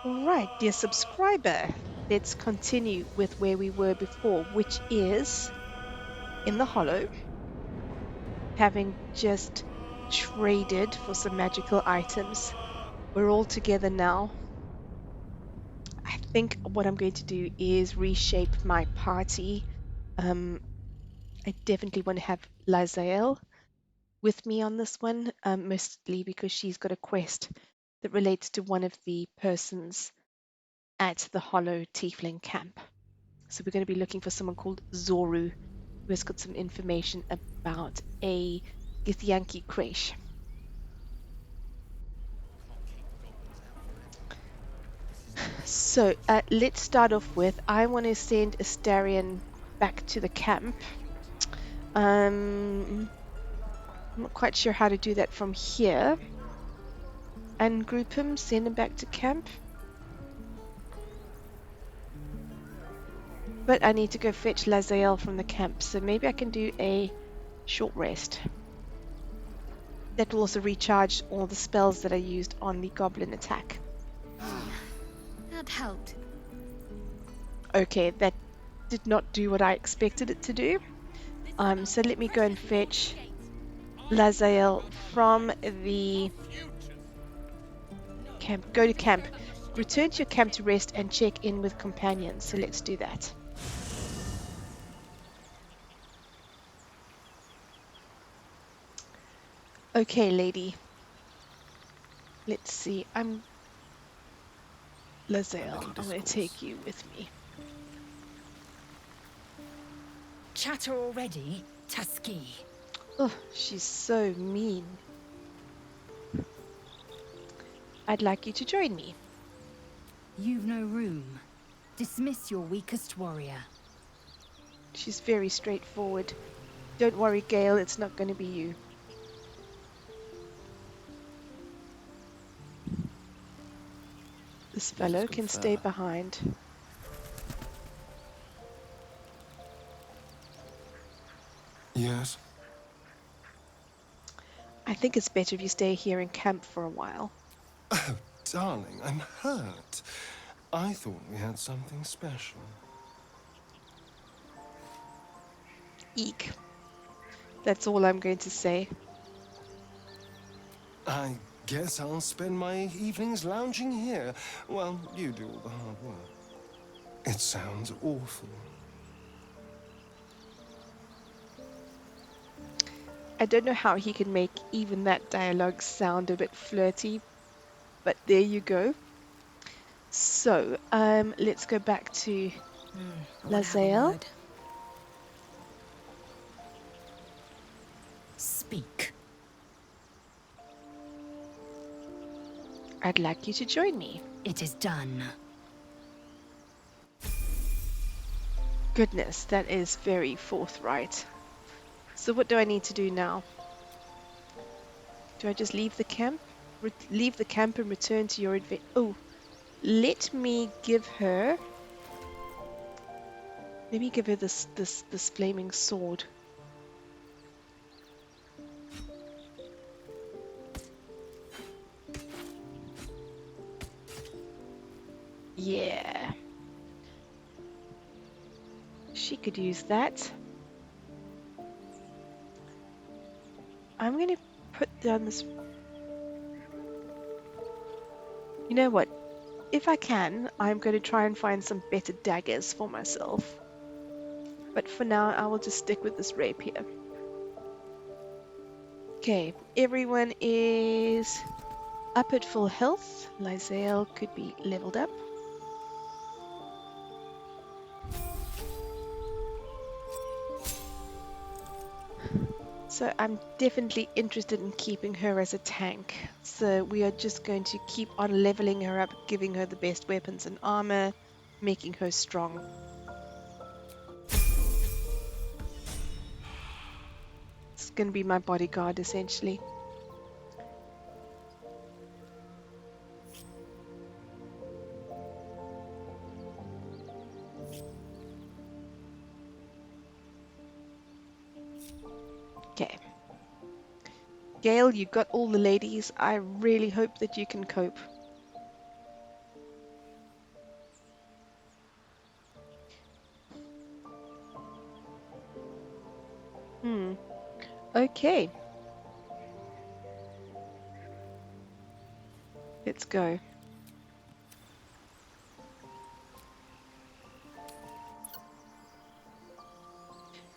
Right, dear subscriber, let's continue with where we were before, which is in the Hollow, having just traded for some magical items. We're all together now. I think what I'm going to do is reshape my party. Um, I definitely want to have Lazael with me on this one, mostly because she's got a quest that relates to one of the persons at the Hollow Tiefling camp. So we're going to be looking for someone called Zoru, who has got some information about a Githyanki creche. So let's start off with I want to send Astarion back to the camp. I'm not quite sure how to do that from here. Ungroup him, send him back to camp. But I need to go fetch Lazael from the camp, so maybe I can do a short rest. That will also recharge all the spells that I used on the goblin attack. That helped. Okay, that did not do what I expected it to do. So let me go and fetch Lazael from the camp. Go to camp. Return to your camp to rest and check in with companions. So let's do that. Okay, lady. Let's see. I'm Lazael. I'm going to take you with me. Chatter already, Tusky. Oh, she's so mean. I'd like you to join me. You've no room. Dismiss your weakest warrior. She's very straightforward. Don't worry, Gale, it's not going to be you. This fellow can stay behind. Yes? I think it's better if you stay here in camp for a while. Oh, darling, I'm hurt. I thought we had something special. Eek. That's all I'm going to say. I guess I'll spend my evenings lounging here while you do all the hard work. It sounds awful. I don't know how he can make even that dialogue sound a bit flirty, but there you go. So, let's go back to Lazael. Speak. I'd like you to join me. It is done. Goodness, that is very forthright. So what do I need to do now? Do I just leave the camp? Leave the camp and return to your adventure? Oh, let me give her... Let me give her this flaming sword. Yeah. She could use that. I'm going to put down this... You know what? If I can, I'm going to try and find some better daggers for myself. But for now, I will just stick with this rapier. Okay, everyone is up at full health. Lazael could be leveled up. So I'm definitely interested in keeping her as a tank. So we are just going to keep on leveling her up, giving her the best weapons and armor, making her strong. It's going to be my bodyguard, essentially. Okay. Gale, you got all the ladies. I really hope that you can cope. Hmm. Okay. Let's go.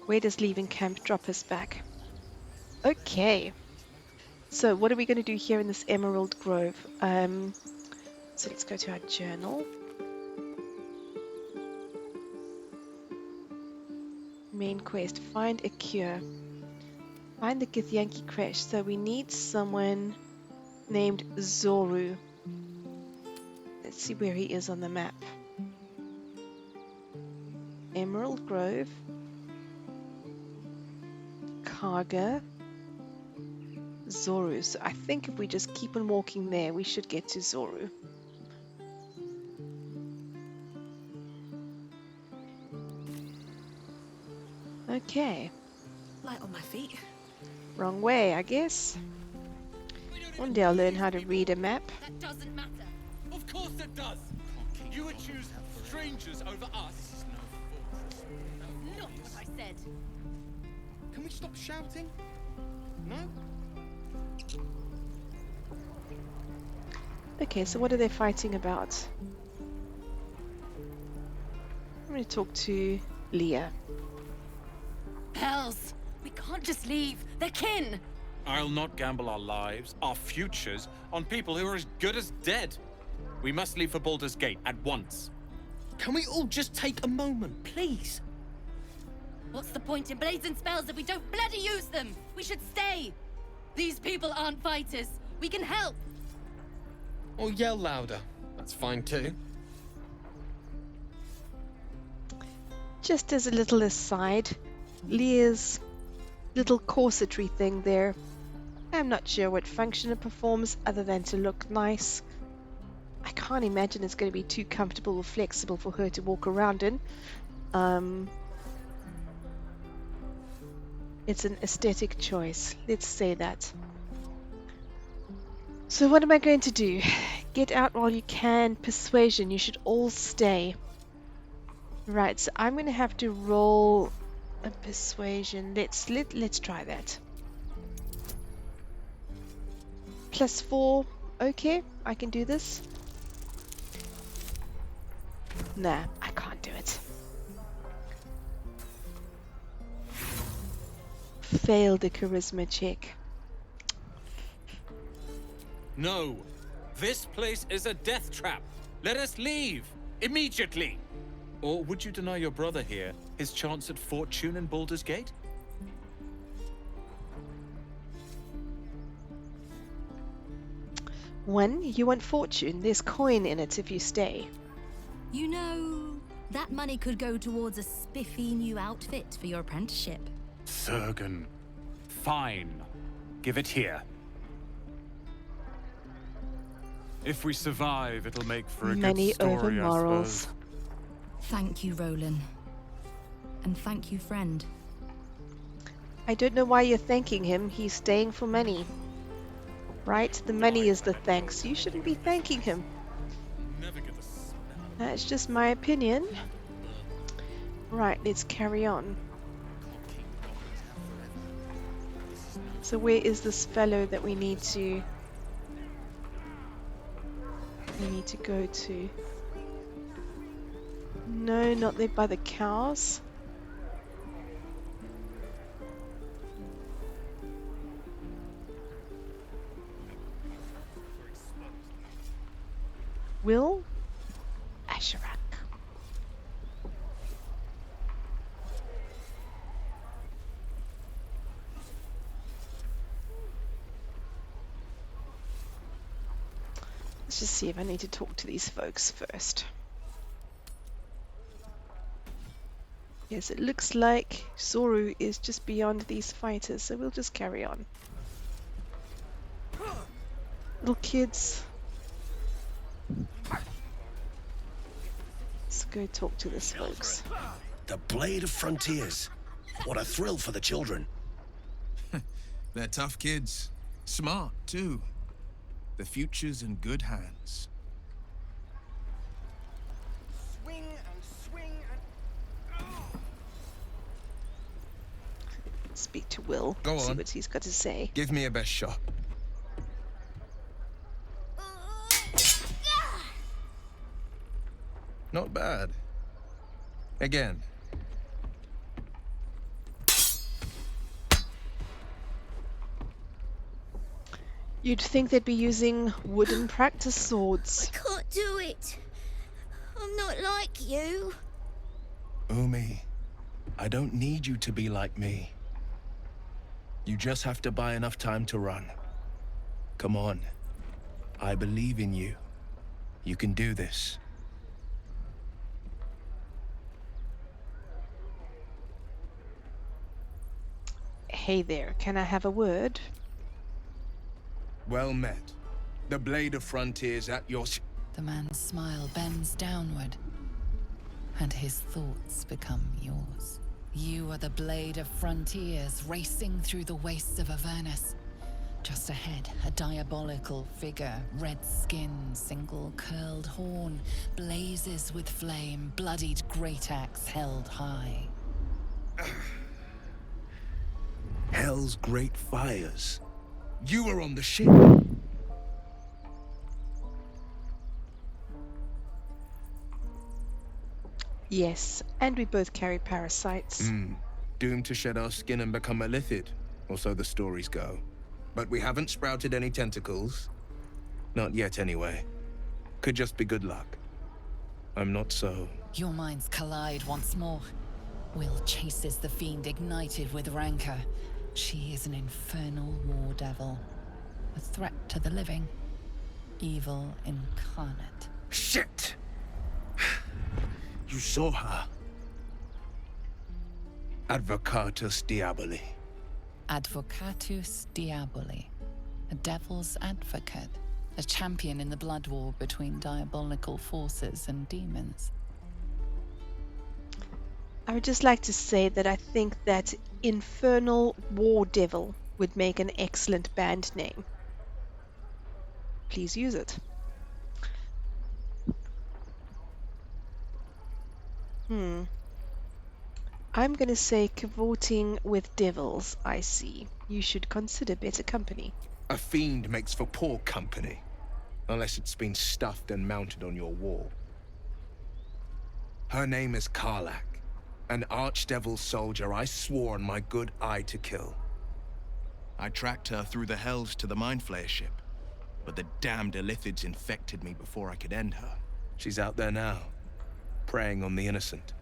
Where does leaving camp drop us back? Okay. So what are we going to do here in this Emerald Grove? So let's go to our journal. Main quest, find a cure. Find the Githyanki crash. So we need someone named Zoru. Let's see where he is on the map. Emerald Grove. Kargha. Zoru. So I think if we just keep on walking there, we should get to Zoru. Okay. Light on my feet. Wrong way, I guess. One day I'll learn how to read a map. That doesn't matter. Of course it does. You would choose strangers over us. Not what I said. Can we stop shouting? No? Okay, so what are they fighting about? I'm going to talk to Leah. Hells! We can't just leave. They're kin! I'll not gamble our lives, our futures, on people who are as good as dead. We must leave for Baldur's Gate at once. Can we all just take a moment, please? What's the point in blazing spells if we don't bloody use them? We should stay! These people aren't fighters. We can help! Or yell louder. That's fine too. Just as a little aside, Leah's little corsetry thing there, I'm not sure what function it performs other than to look nice. I can't imagine it's going to be too comfortable or flexible for her to walk around in. It's an aesthetic choice, let's say that. So what am I going to do? Get out while you can. Persuasion, you should all stay. Right, so I'm going to have to roll a persuasion. Let's try that. +4. Okay, I can do this. Nah, I can't do it. Failed the charisma check. No. This place is a death trap. Let us leave. Immediately. Or would you deny your brother here his chance at fortune in Baldur's Gate? One, you want fortune. There's coin in it if you stay. You know, that money could go towards a spiffy new outfit for your apprenticeship. Thurgan. Fine. Give it here. If we survive, it'll make for a Money good story, over I morals. suppose. Thank you, Roland. And thank you, friend. I don't know why you're thanking him. He's staying for money. Right? The money is the thanks. You shouldn't be thanking him. Never get the smell. That's just my opinion. Right, let's carry on. So where is this fellow that we need to go to? No, not there by the cows. Wyll? Asherak. Let's just see if I need to talk to these folks first. Yes, it looks like Zoru is just beyond these fighters, so we'll just carry on. Little kids. Let's go talk to these folks. The Blade of Frontiers. What a thrill for the children. They're tough kids. Smart, too. The future's in good hands. speak to Wyll, Go see on. what he's got to say. Give me a best shot. Not bad. Again. You'd think they'd be using wooden practice swords. I can't do it. I'm not like you. Umi, I don't need you to be like me. You just have to buy enough time to run. Come on. I believe in you. You can do this. Hey there, can I have a word? Well met. The Blade of Frontiers at your... The man's smile bends downward, and his thoughts become yours. You are the Blade of Frontiers, racing through the wastes of Avernus. Just ahead, a diabolical figure, red skin, single curled horn, blazes with flame, bloodied great axe held high. Hell's great fires. You were on the ship. Yes, and we both carry parasites. Doomed to shed our skin and become a lithid, or so the stories go. But we haven't sprouted any tentacles. Not yet, anyway. Could just be good luck. I'm not so... Your minds collide once more. Wyll chases the fiend ignited with rancor. She is an infernal war devil. A threat to the living. Evil incarnate. Shit! You saw her. Advocatus Diaboli. Advocatus Diaboli. A devil's advocate. A champion in the blood war between diabolical forces and demons. I would just like to say that I think that Infernal War Devil would make an excellent band name. Please use it. I'm going to say cavorting with devils, I see. You should consider better company. A fiend makes for poor company. Unless it's been stuffed and mounted on your wall. Her name is Kargha, an archdevil soldier I swore on my good eye to kill. I tracked her through the hells to the Mind Flayer ship, but the damned Illithids infected me before I could end her. She's out there now, preying on the innocent.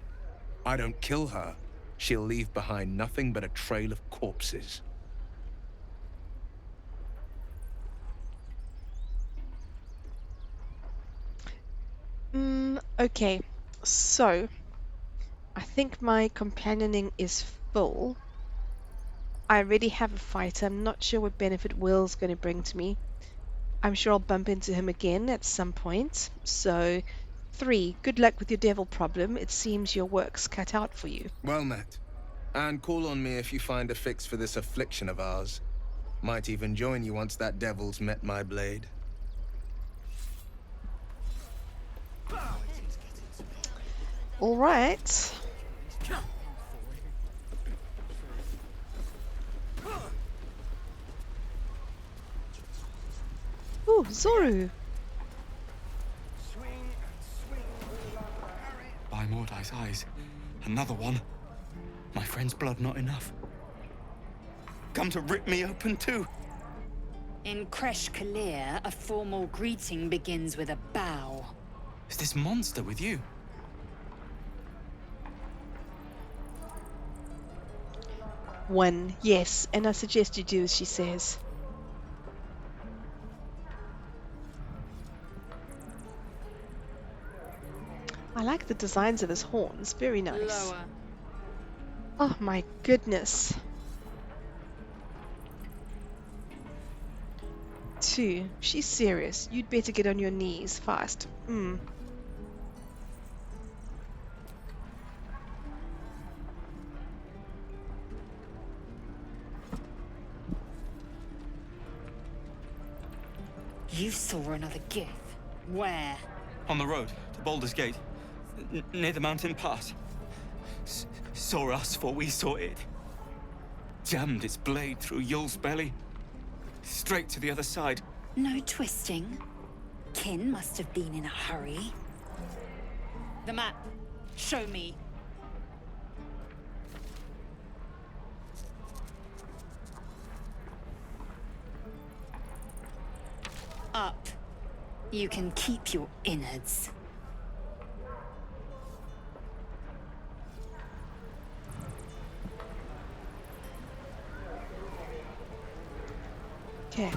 I don't kill her, she'll leave behind nothing but a trail of corpses. Okay, so I think my companioning is full. I already have a fighter. I'm not sure what benefit Wyll's going to bring to me. I'm sure I'll bump into him again at some point. So, 3. Good luck with your devil problem. It seems your work's cut out for you. Well met. And call on me if you find a fix for this affliction of ours. Might even join you once that devil's met my blade. All right. Ooh, Zoru. By Mordai's eyes. Another one. My friend's blood not enough. Come to rip me open too. In Kresh Kalir, a formal greeting begins with a bow. Is this monster with you? 1. Yes, and I suggest you do as she says. I like the designs of his horns. Very nice. Lower. Oh my goodness. 2. She's serious. You'd better get on your knees fast. You saw another gith. Where? On the road to Baldur's Gate. Near the mountain pass. Saw us, for we saw it. jammed its blade through Yul's belly. Straight to the other side. No twisting. Kin must have been in a hurry. The map. Show me. Up. You can keep your innards. Okay.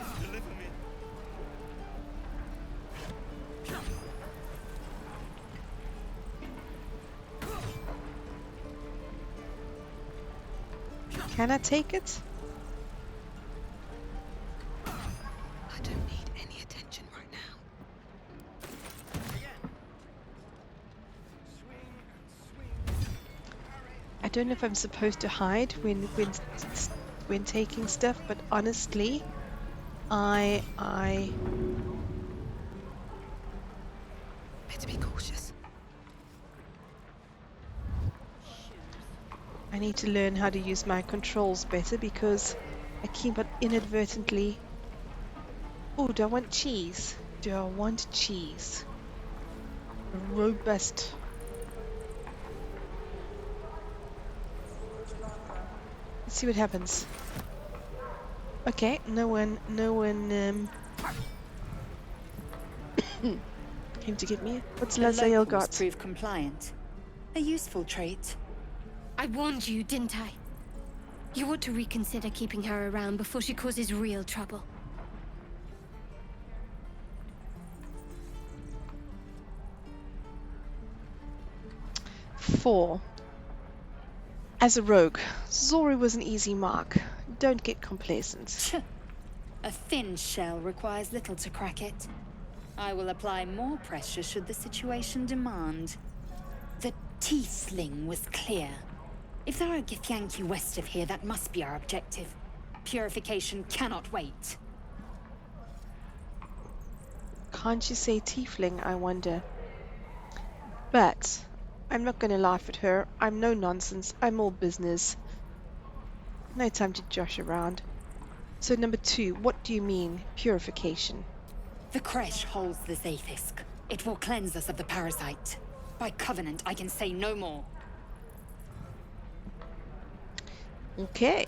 Can I take it? I don't need any attention right now. I don't know if I'm supposed to hide when taking stuff, but honestly, I Better be cautious. need to learn how to use my controls better because I keep on inadvertently. Oh, do I want cheese? Do I want cheese? Robust. Let's see what happens. Okay, no one came to get me. What's The Lazael locals got? prove compliant. A useful trait. I warned you, didn't I? You ought to reconsider keeping her around before she causes real trouble. Four. As a rogue, Zori was an easy mark. Don't get complacent. A thin shell requires little to crack it. I will apply more pressure should the situation demand. The tiefling was clear. If there are Githyanki west of here, that must be our objective. Purification cannot wait. Can't you say tiefling, I wonder? But I'm not going to laugh at her. I'm no nonsense. I'm all business. No time to josh around. So number 2, what do you mean, purification? The Kresh holds the Zaithisk. It will cleanse us of the parasite. By covenant, I can say no more. Okay.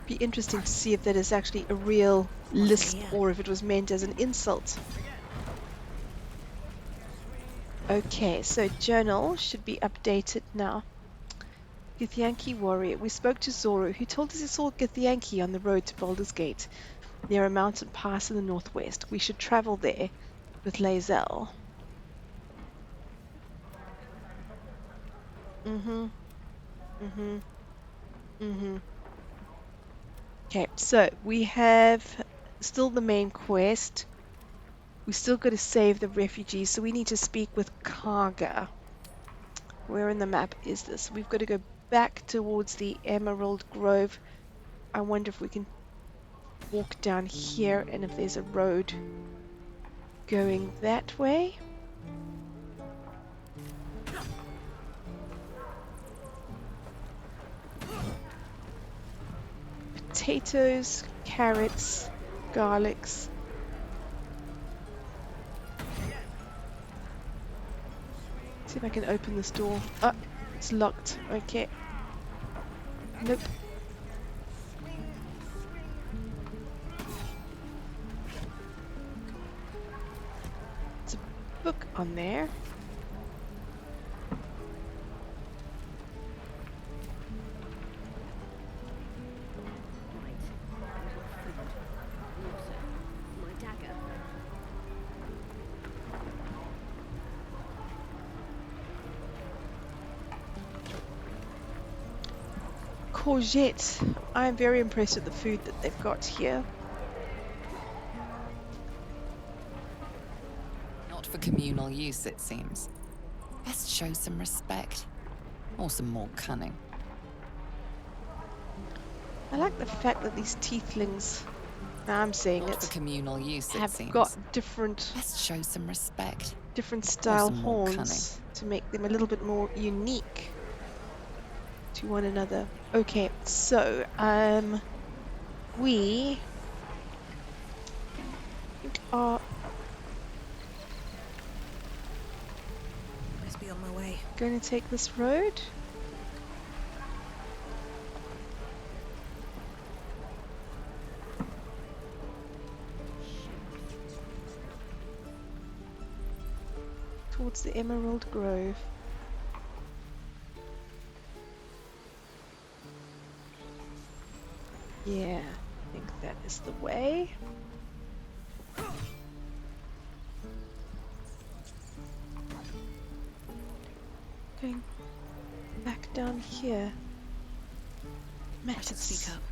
Be interesting to see if that is actually a real lisp or if it was meant as an insult. Okay, so journal should be updated now. Githyanki warrior. We spoke to Zoro, who told us he saw Githyanki on the road to Baldur's Gate, near a mountain pass in the northwest. We should travel there with Lazel. Okay, so we have still the main quest. We still got to save the refugees, so we need to speak with Kargha. Where in the map is this? We've got to go back towards the Emerald Grove. I wonder if we can walk down here and if there's a road going that way. Potatoes, carrots, garlics. See if I can open this door. Oh, it's locked. Okay. Nope. There's a book on there. Courgette. I am very impressed with the food that they've got here. Not for communal use, it seems. Best show some respect. Or some more cunning. I like the fact that these tieflings Now I'm saying For it, communal use, it have got seems. different Best show some respect. Or style some more cunning. horns to make them a little bit more unique to one another. Okay, so we are Must be on my way. going to take this road. Towards the Emerald Grove. Yeah, I think that is the way. Going back down here. I should speak up.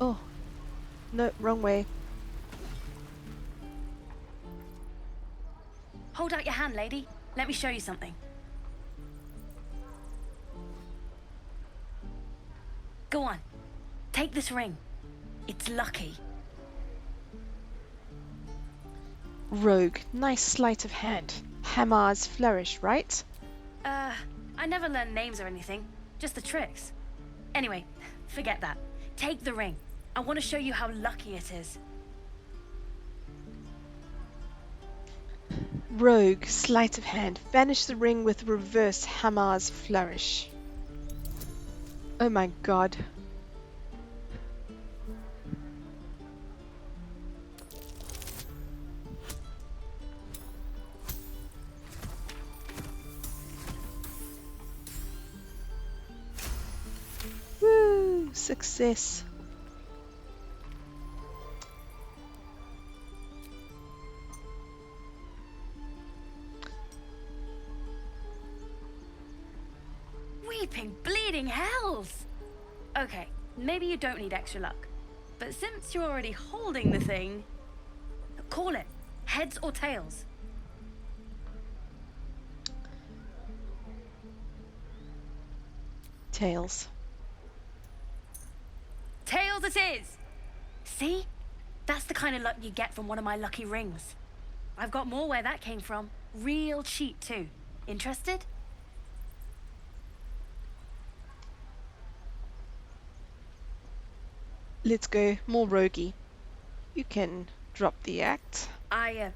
Oh, no, wrong way. Hold out your hand, lady. Let me show you something. Go on. Take this ring. It's lucky. Rogue, nice sleight of hand. Hammer's flourish, right? I never learned names or anything. Just the tricks. Anyway, forget that. Take the ring. I want to show you how lucky it is. Rogue, sleight of hand. Vanish the ring with reverse Hammer's flourish. Oh my god. Woo! Success. Weeping, bleeding hells! Okay, maybe you don't need extra luck. But since you're already holding the thing, call it. Heads or tails? Tails. Tails it is! See? That's the kind of luck you get from one of my lucky rings. I've got more where that came from. Real cheap too. Interested? Let's go. More roguey. You can drop the act. I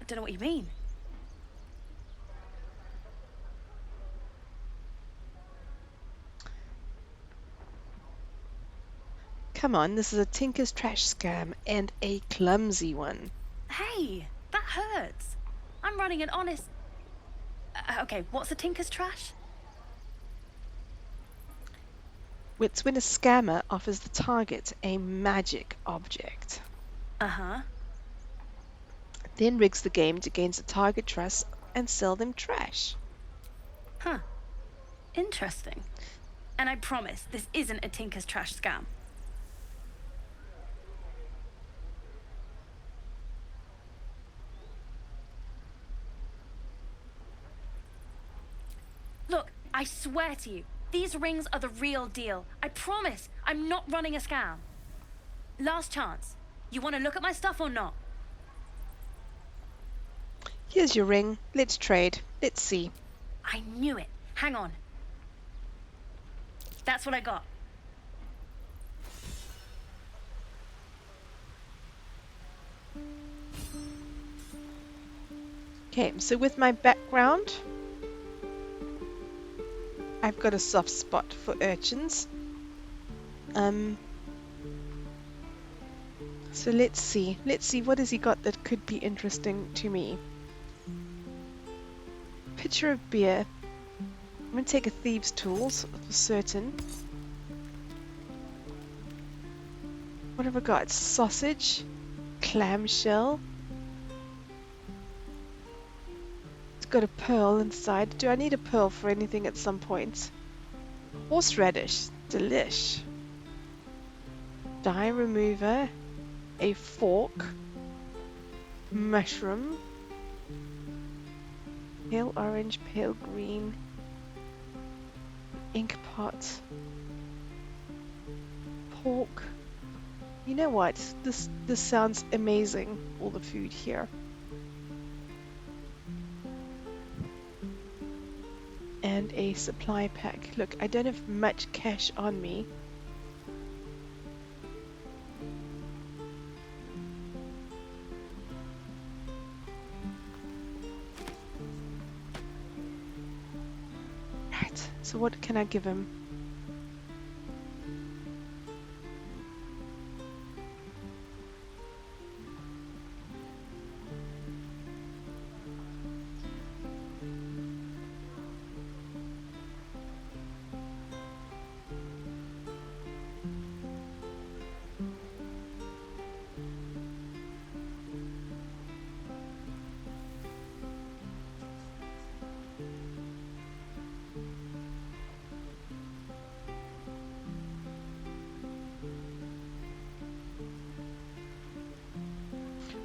don't know what you mean. Come on, this is a Tinker's trash scam and a clumsy one. Hey, that hurts. I'm running an honest... okay, what's a Tinker's trash? It's when a scammer offers the target a magic object. Uh-huh. Then rigs the game to gain the target trust and sell them trash. Huh. Interesting. And I promise, this isn't a Tinker's trash scam. Look, I swear to you, these rings are the real deal. I promise, I'm not running a scam. Last chance. You want to look at my stuff or not? Here's your ring. Let's trade. Let's see. I knew it. Hang on. That's what I got. Okay, so with my background, I've got a soft spot for urchins. So let's see. Let's see what has he got that could be interesting to me. Pitcher of beer. I'm going to take a thieves' tools for certain. What have I got? Sausage, clamshell. It's got a pearl inside. Do I need a pearl for anything at some point? Horseradish, delish. Dye remover, a fork, mushroom, pale orange, pale green, ink pot, pork, You know what? This sounds amazing, all the food here. And a supply pack. Look, I don't have much cash on me. Right, so what can I give him?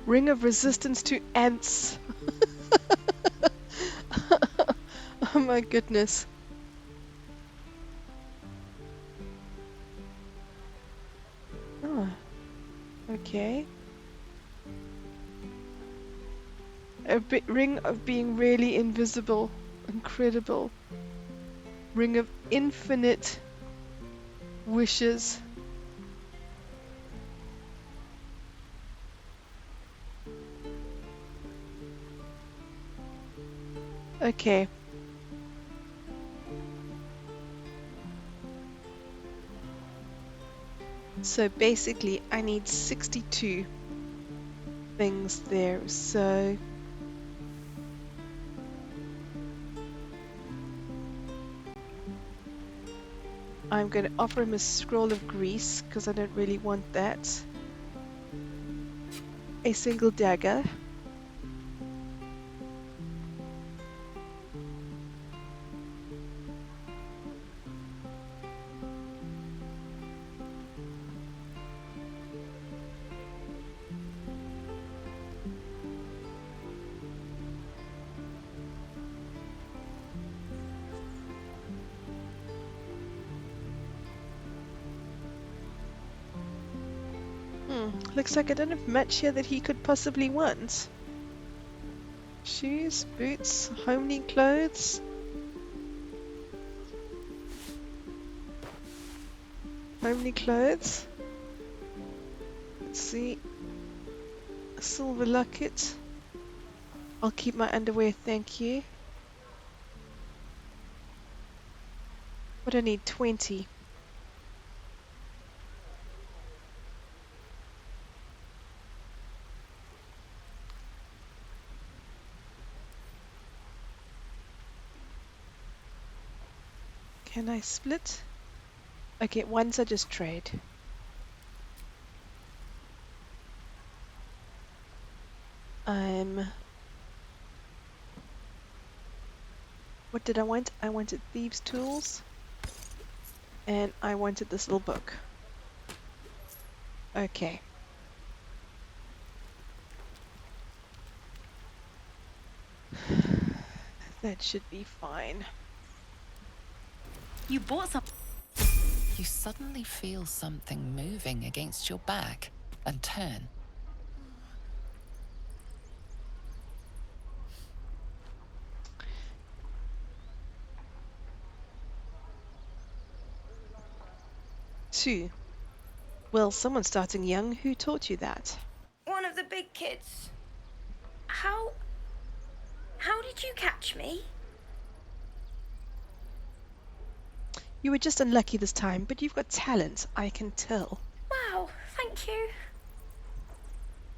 Ring of resistance to ants. Oh my goodness. Oh, okay. Ring of being really invisible. Incredible. Ring of infinite wishes. Okay. So basically I need 62 things there. So I'm going to offer him a scroll of grease because I don't really want that. A single dagger. Looks like I don't have much here that he could possibly want. Shoes, boots, homely clothes. Homely clothes. Let's see. A silver locket. I'll keep my underwear, thank you. What do I need? 20. Can I split? Okay, once I just trade. What did I want? I wanted thieves' tools. And I wanted this little book. Okay. That should be fine. You bought some. You suddenly feel something moving against your back and turn. Two. Well, someone's starting young. Who taught you that? One of the big kids. How did you catch me? You were just unlucky this time, but you've got talent, I can tell. Wow, thank you.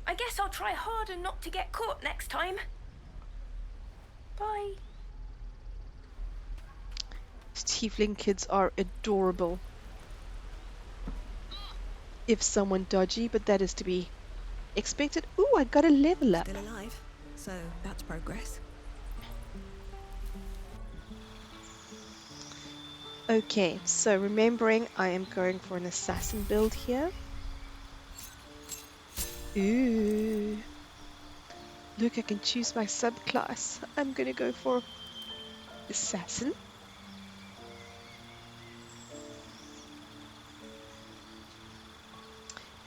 I guess I'll try harder not to get caught next time. Bye. Tiefling kids are adorable. If someone dodgy, but that is to be expected. Ooh, I got a level up. Still alive, so that's progress. Okay, so remembering I am going for an assassin build here. Ooh. Look, I can choose my subclass. I'm gonna go for assassin.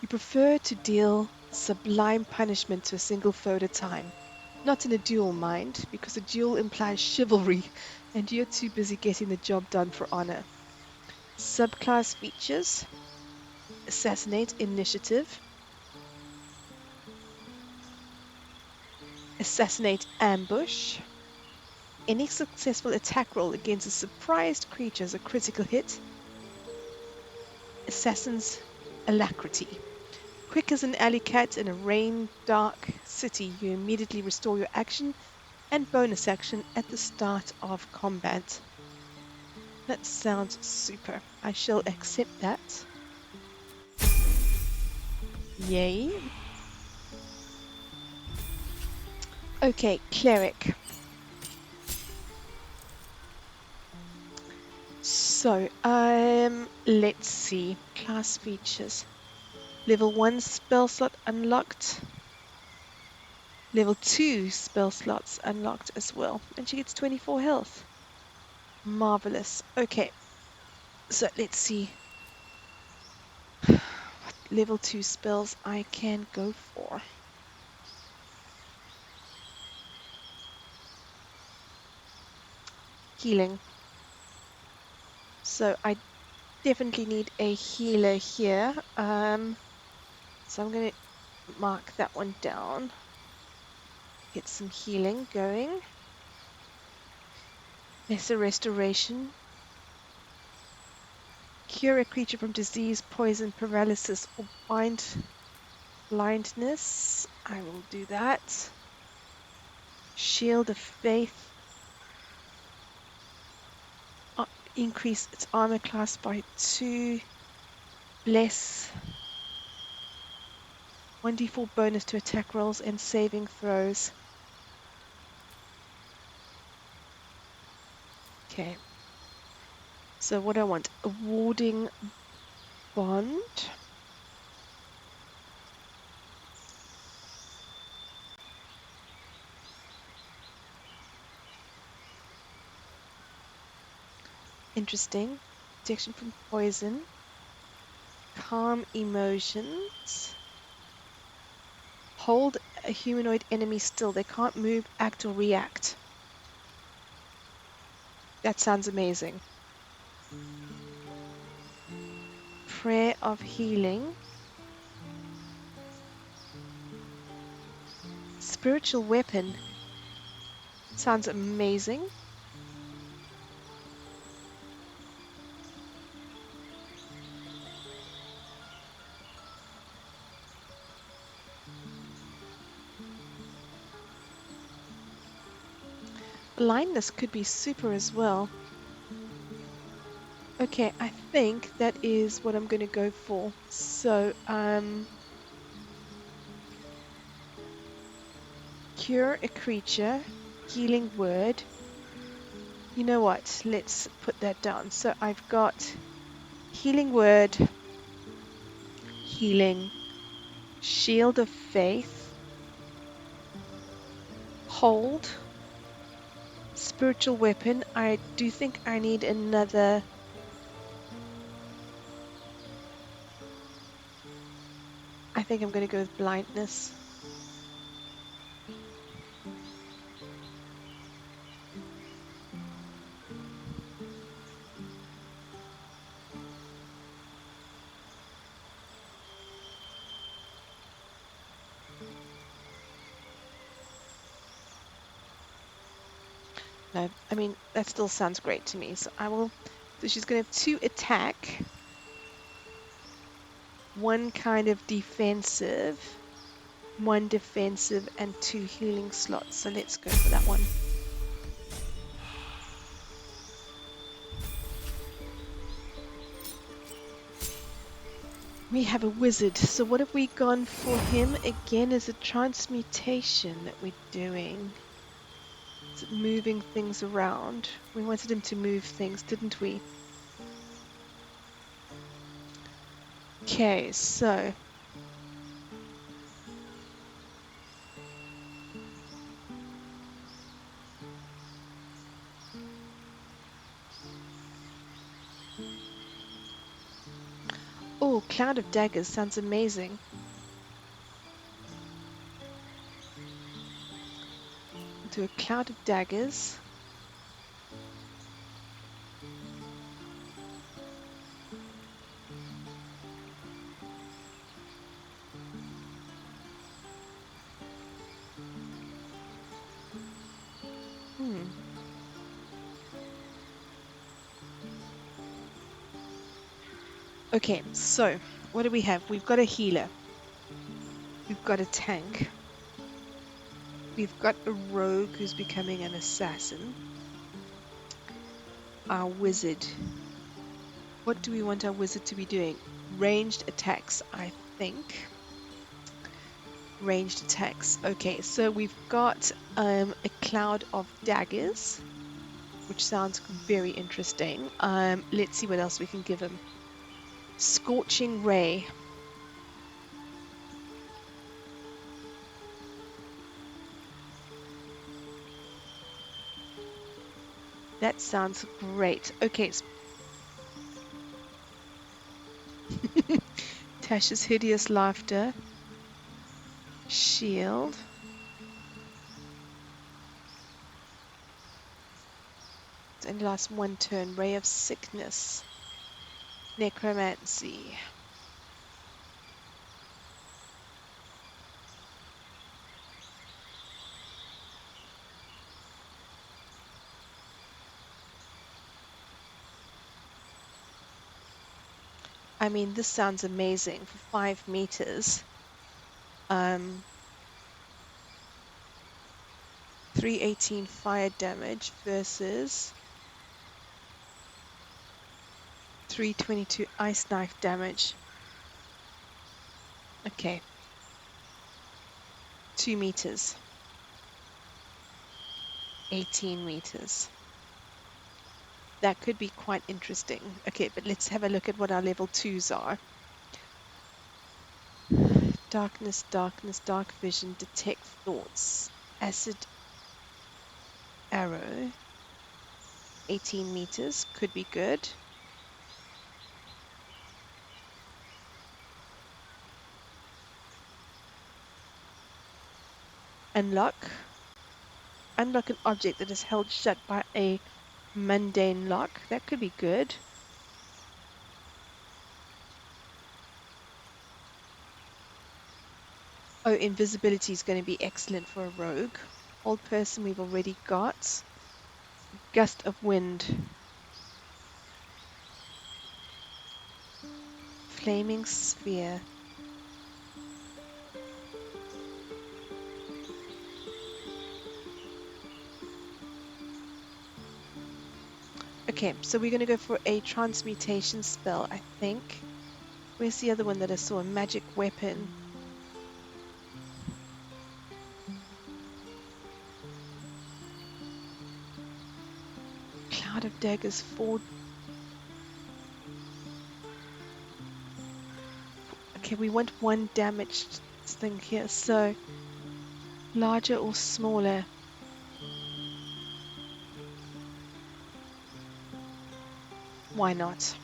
You prefer to deal sublime punishment to a single foe at a time. Not in a duel, mind, because a duel implies chivalry, and you're too busy getting the job done for honor. Subclass features: Assassinate Initiative, Assassinate Ambush. Any successful attack roll against a surprised creature is a critical hit. Assassin's Alacrity. Quick as an alley cat in a rain-dark city, you immediately restore your action and bonus action at the start of combat. That sounds super. I shall accept that. Yay. Okay, Cleric. So, let's see. Class features. Level 1 spell slot unlocked. Level 2 spell slots unlocked as well. And she gets 24 health. Marvelous. Okay, so let's see what level 2 spells I can go for. Healing. So I definitely need a healer here. So I'm going to mark that one down. Get some healing going. Lesser restoration. Cure a creature from disease, poison, paralysis, or blindness. I will do that. Shield of Faith. Increase its armor class by 2. Bless. 1d4 bonus to attack rolls and saving throws. Okay. So what do I want? A warding bond. Interesting. Protection from poison. Calm emotions. Hold a humanoid enemy still. They can't move, act, or react. That sounds amazing. Prayer of healing. Spiritual weapon. Sounds amazing. Blindness could be super as well. Okay, I think that is what I'm going to go for. So, cure a creature, healing word. You know what? Let's put that down. So I've got healing word, healing, shield of faith, hold, spiritual weapon. I do think I need another. I think I'm going to go with blindness. No, I mean, that still sounds great to me. So I will. So she's going to have 2 attack, 1 kind of defensive, 1 defensive, and 2 healing slots. So let's go for that one. We have a wizard. So what have we gone for him? Again, is a transmutation that we're doing. Is it moving things around? We wanted him to move things, didn't we? Okay, so oh, Oh, Cloud of Daggers sounds amazing. Do a Cloud of Daggers. Hmm. Okay, so what do we have? We've got a healer. We've got a tank. We've got a rogue who's becoming an assassin. Our wizard. What do we want our wizard to be doing? Ranged attacks, I think. Ranged attacks. Okay, so we've got a cloud of daggers, which sounds very interesting. Let's see what else we can give him. Scorching ray. That sounds great. Okay. Tash's hideous laughter. Shield. It only lasts one turn. Ray of sickness. Necromancy. I mean, this sounds amazing for 5 meters. 318 fire damage versus 322 ice knife damage. Okay. 2 meters. 18 meters. That could be quite interesting. Okay, but let's have a look at what our level 2s are. Darkness, darkness, dark vision, detect thoughts. Acid arrow. 18 meters could be good. Unlock. Unlock an object that is held shut by a mundane lock. That could be good. Oh, invisibility is going to be excellent for a rogue. Old person we've already got. Gust of wind. Flaming sphere. Okay, so we're going to go for a transmutation spell, I think. Where's the other one that I saw? A magic weapon. Cloud of daggers, 4. Okay, we want 1 damaged thing here, so larger or smaller? Why not?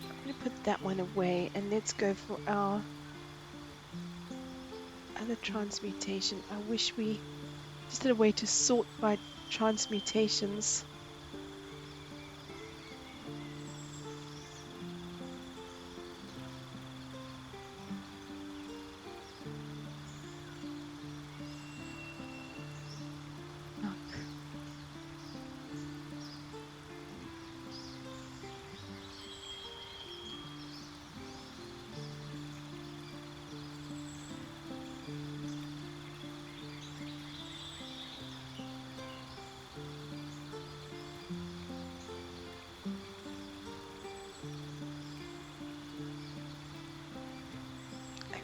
I'm going to put that one away and let's go for our other transmutation. I wish we just had a way to sort by transmutations.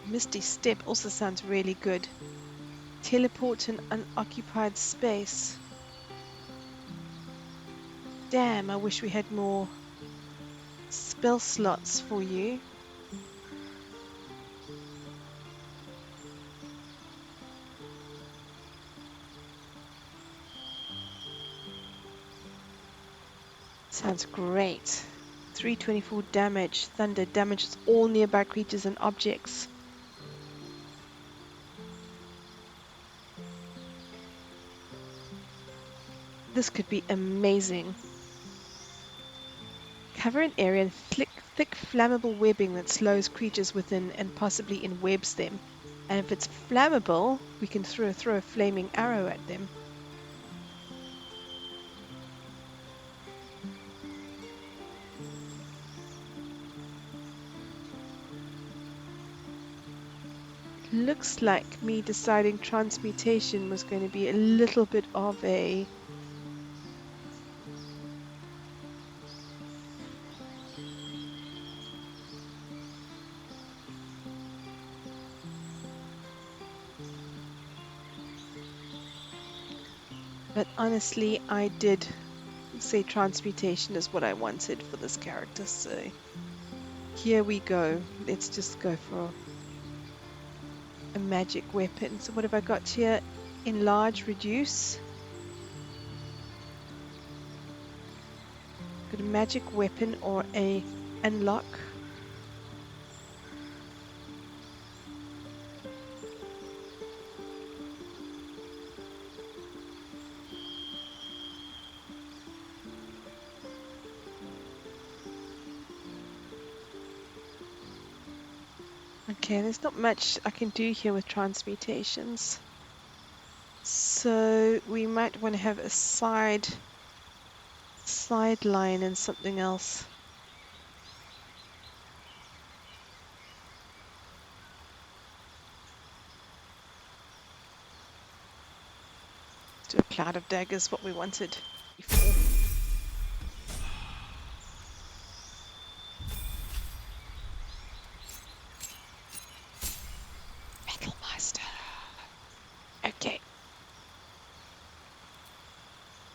Misty Step also sounds really good. Teleport to an unoccupied space. Damn, I wish we had more spell slots for you. Sounds great. 324 damage. Thunder damages all nearby creatures and objects. This could be amazing. Cover an area in thick flammable webbing that slows creatures within and possibly enwebs them. And if it's flammable, we can throw a flaming arrow at them. Looks like me deciding transmutation was going to be a little bit of a but honestly, I did say transmutation is what I wanted for this character, so here we go. Let's just go for a magic weapon. So what have I got here? Enlarge, reduce. Got a magic weapon or a unlock. Okay, there's not much I can do here with transmutations. So we might want to have a sideline and something else. Let's do a cloud of daggers, what we wanted before. Metalmeister. Okay.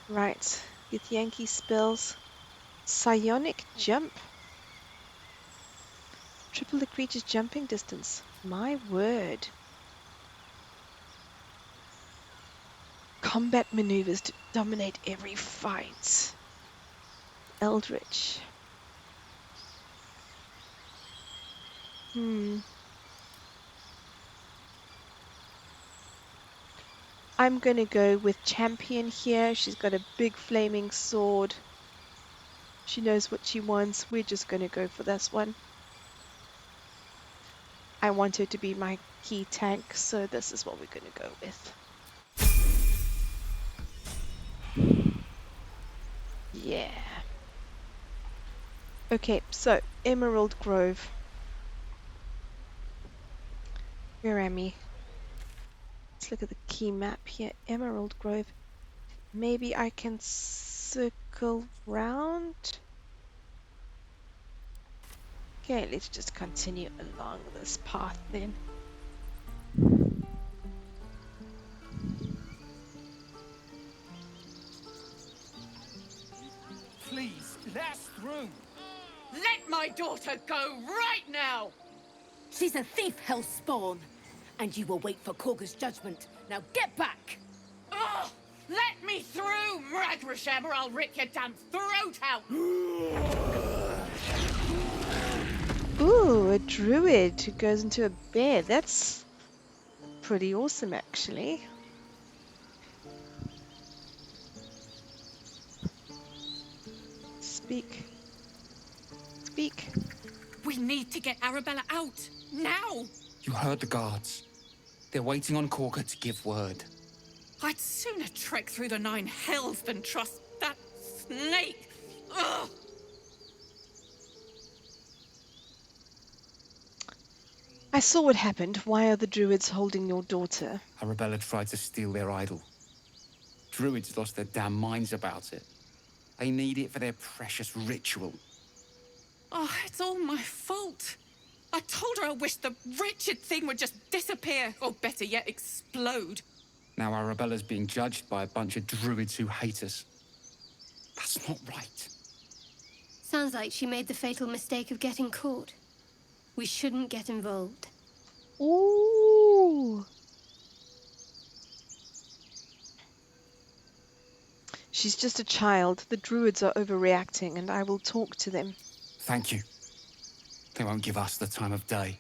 Right. Get Yankee spells. Psionic jump. Triple the creature's jumping distance. My word. Combat maneuvers to dominate every fight. Eldritch. I'm going to go with champion here. She's got a big flaming sword. She knows what she wants. We're just going to go for this one. I want her to be my key tank, so this is what we're going to go with. Yeah. Okay, so Emerald Grove. Where am I? Let's look at the key map here. Emerald Grove. Maybe I can circle round. Okay, let's just continue along this path then. Please, let us through. Let my daughter go right now! She's a thief, hellspawn. And you will wait for Kargha's judgment. Now get back! Oh, let me through, Mragrasham, or I'll rip your damn throat out! Ooh, a druid who goes into a bear. That's pretty awesome, actually. Speak. Speak. We need to get Arabella out, now! You heard the guards. They're waiting on Kargha to give word. I'd sooner trek through the 9 hells than trust that snake! Ugh! I saw what happened. Why are the druids holding your daughter? Arabella tried to steal their idol. Druids lost their damn minds about it. They need it for their precious ritual. Oh, it's all my fault. I told her I wished the wretched thing would just disappear, or better yet, explode. Now Arabella's being judged by a bunch of druids who hate us. That's not right. Sounds like she made the fatal mistake of getting caught. We shouldn't get involved. Ooh. She's just a child. The druids are overreacting, and I will talk to them. Thank you. They won't give us the time of day.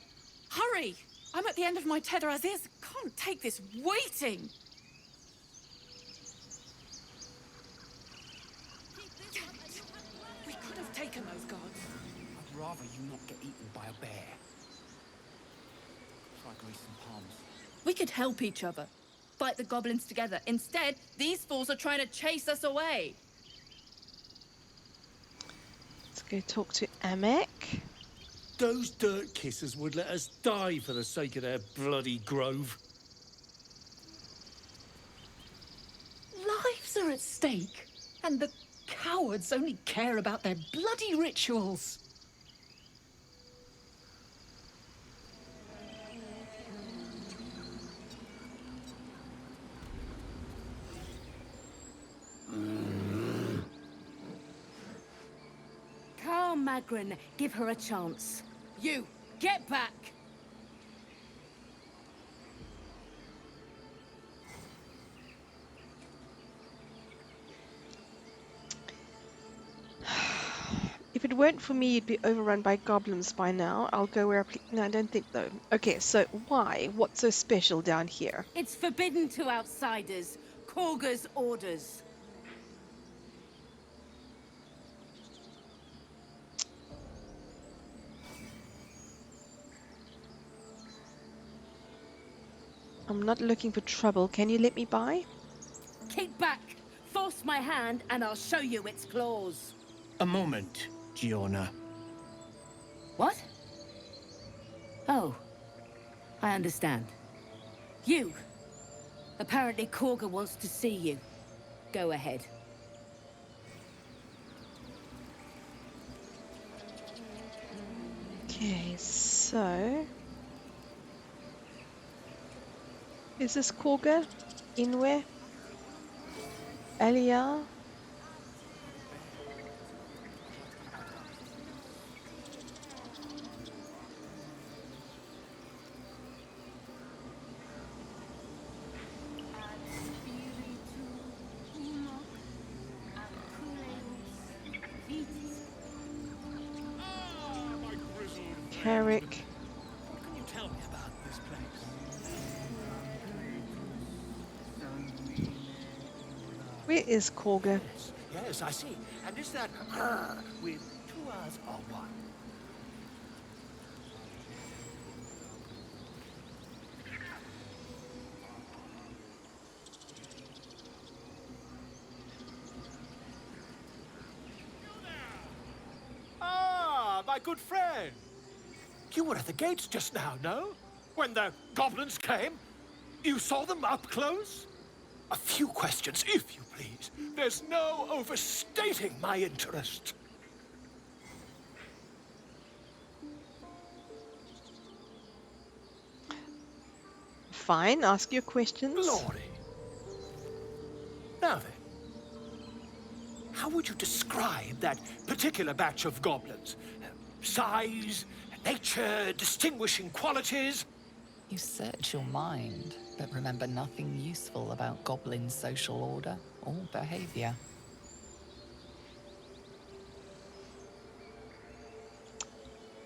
Hurry! I'm at the end of my tether as is. Can't take this waiting. We could have taken those guards. I'd rather you not get eaten by a bear. Try grease some palms. We could help each other. Fight the goblins together. Instead, these fools are trying to chase us away. Let's go talk to Amek. Those dirt kissers would let us die for the sake of their bloody grove. Lives are at stake, and the cowards only care about their bloody rituals. Calm, Magrin. Give her a chance. You, get back! If it weren't for me, you'd be overrun by goblins by now. I'll go where I please. No, I don't think though. Okay, so why? What's so special down here? It's forbidden to outsiders. Kargha's orders. I'm not looking for trouble. Can you let me by? Kick back! Force my hand and I'll show you its claws. A moment, Giona. What? Oh. I understand. You! Apparently Kargha wants to see you. Go ahead. Okay, so... Is this Kargha? Inwe? Alia? Carrick. What can you tell me about this place? Where is Kargha? Yes, I see. And is that with 2 R's or 1? Ah, my good friend. You were at the gates just now, no? When the goblins came? You saw them up close? A few questions, if you please. There's no overstating my interest. Fine, ask your questions. Glory. Now then, how would you describe that particular batch of goblins? Size, nature, distinguishing qualities? You search your mind, but remember nothing useful about goblin social order or behavior.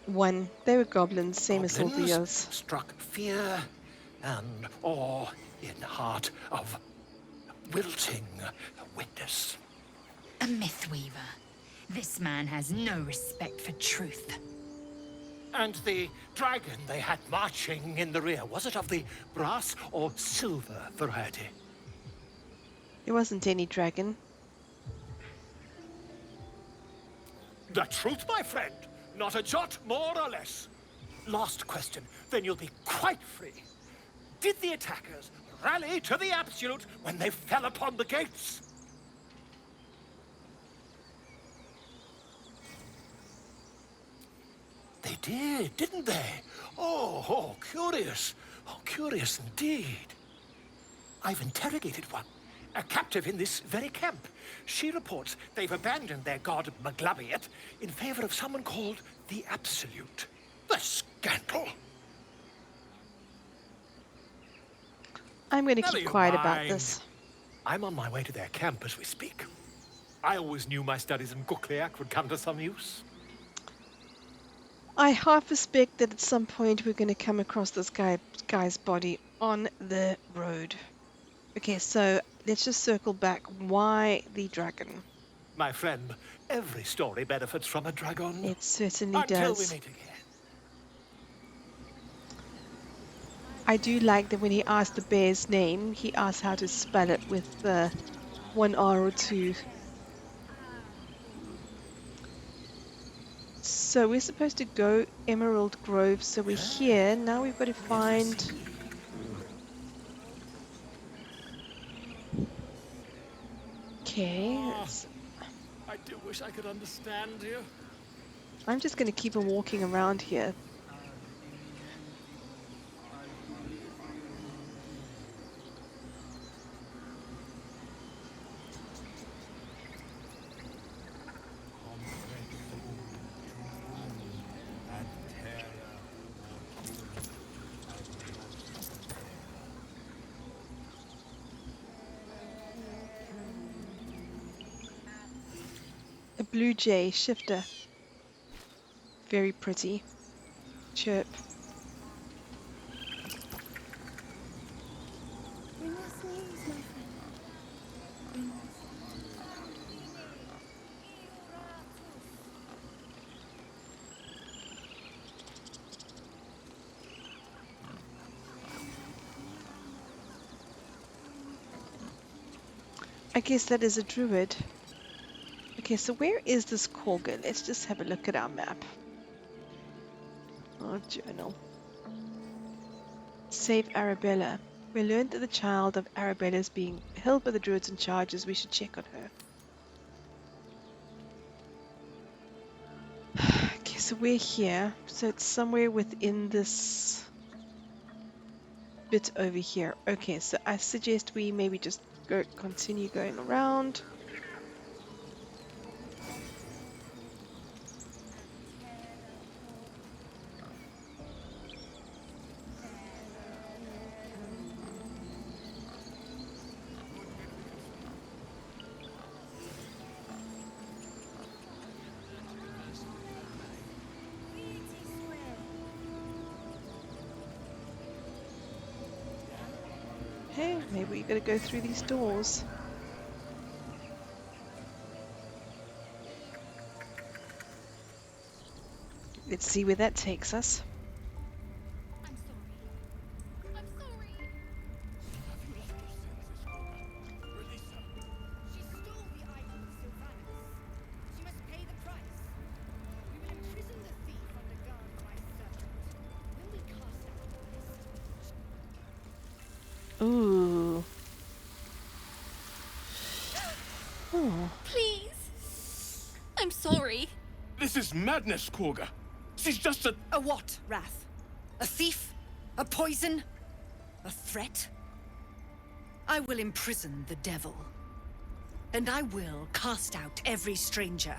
One. They were goblins, same as all the Goblins others. struck fear and awe in heart of wilting witness. A mythweaver. This man has no respect for truth. And the dragon they had marching in the rear, was it of the brass or silver variety? There wasn't any dragon. The truth, my friend. Not a jot more or less. Last question, then you'll be quite free. Did the attackers rally to the absolute when they fell upon the gates? They did, didn't they? Oh, curious. Oh, curious indeed. I've interrogated one, a captive in this very camp. She reports they've abandoned their god Maglabiet in favor of someone called the Absolute. The scandal! I'm going to Never keep you quiet about mind. this. I'm on my way to their camp as we speak. I always knew my studies in Gukliak would come to some use. I half suspect that at some point we're going to come across this guy's body on the road. Okay, so let's just circle back. Why the dragon? My friend, every story benefits from a dragon. It certainly Until does. we meet again. I do like that when he asked the bear's name, he asked how to spell it with one R or two. So we're supposed to go Emerald Grove, so we're here. Now we've got to find... Okay. I do wish I could understand you. I'm just going to keep on walking around here. A blue jay shifter. Very pretty. Chirp. I guess that is a druid. Okay, so where is this Kargha? Let's just have a look at our map. Oh, journal. Save Arabella. We learned that the child of Arabella is being held by the druids and charges. We should check on her. Okay, so we're here. So it's somewhere within this bit over here. Okay, so I suggest we maybe just continue going around. Okay, maybe we gotta go through these doors. Let's see where that takes us. Ooh. Oh. Please. I'm sorry. This is madness, Kargha. She's just a... A what, Wrath? A thief? A poison? A threat? I will imprison the devil. And I will cast out every stranger.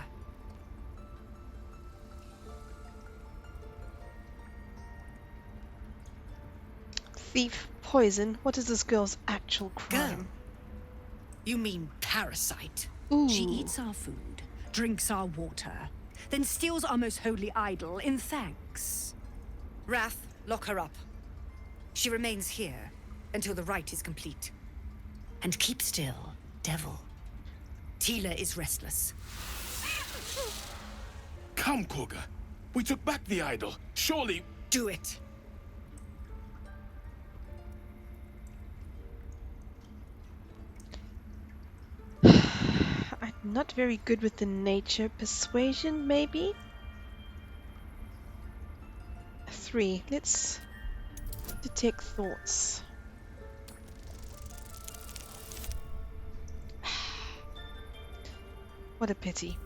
Thief, poison. What is this girl's actual crime? Girl. You mean parasite? Ooh. She eats our food, drinks our water, then steals our most holy idol in thanks. Wrath, lock her up. She remains here until the rite is complete. And keep still, devil. Tila is restless. Come, Kargha. We took back the idol. Surely... Do it. I'm not very good with the nature. Persuasion, maybe? 3. Let's detect thoughts. What a pity.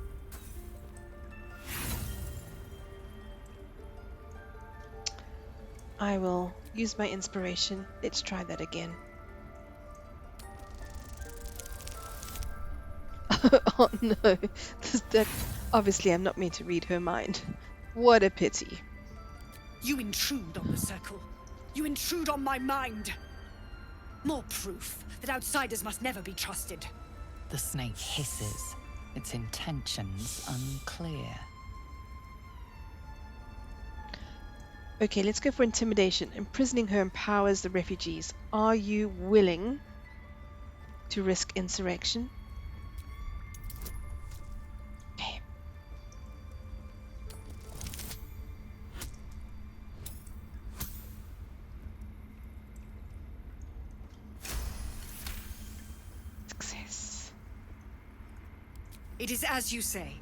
I will use my inspiration. Let's try that again. Oh no, that obviously I'm not meant to read her mind. What a pity. You intrude on the circle. You intrude on my mind. More proof that outsiders must never be trusted. The snake hisses, its intentions unclear. Okay, let's go for intimidation. Imprisoning her empowers the refugees. Are you willing to risk insurrection? Okay. Success. It is as you say.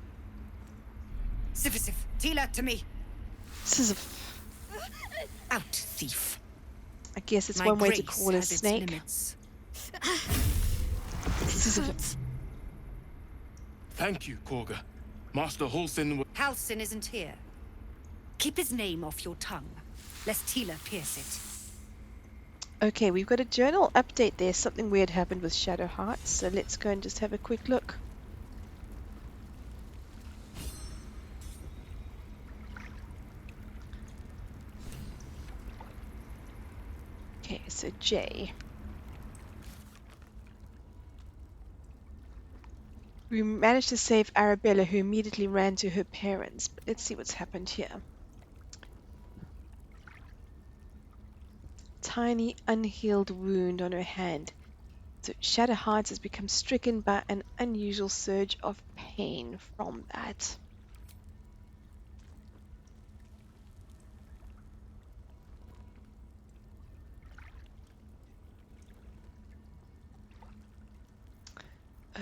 Sifisif, Tila to me. Sisyph. Out, thief. I guess it's My one way to grace call a has its snake. limits. Sisyph. Thank you, Kargha. Master Halsin. Halsin isn't here. Keep his name off your tongue, lest Tila pierce it. Okay, we've got a journal update there. Something weird happened with Shadow Hearts, so let's go and just have a quick look. Okay, so J. We managed to save Arabella, who immediately ran to her parents. But let's see what's happened here. Tiny unhealed wound on her hand. So Shadow Hearts has become stricken by an unusual surge of pain from that.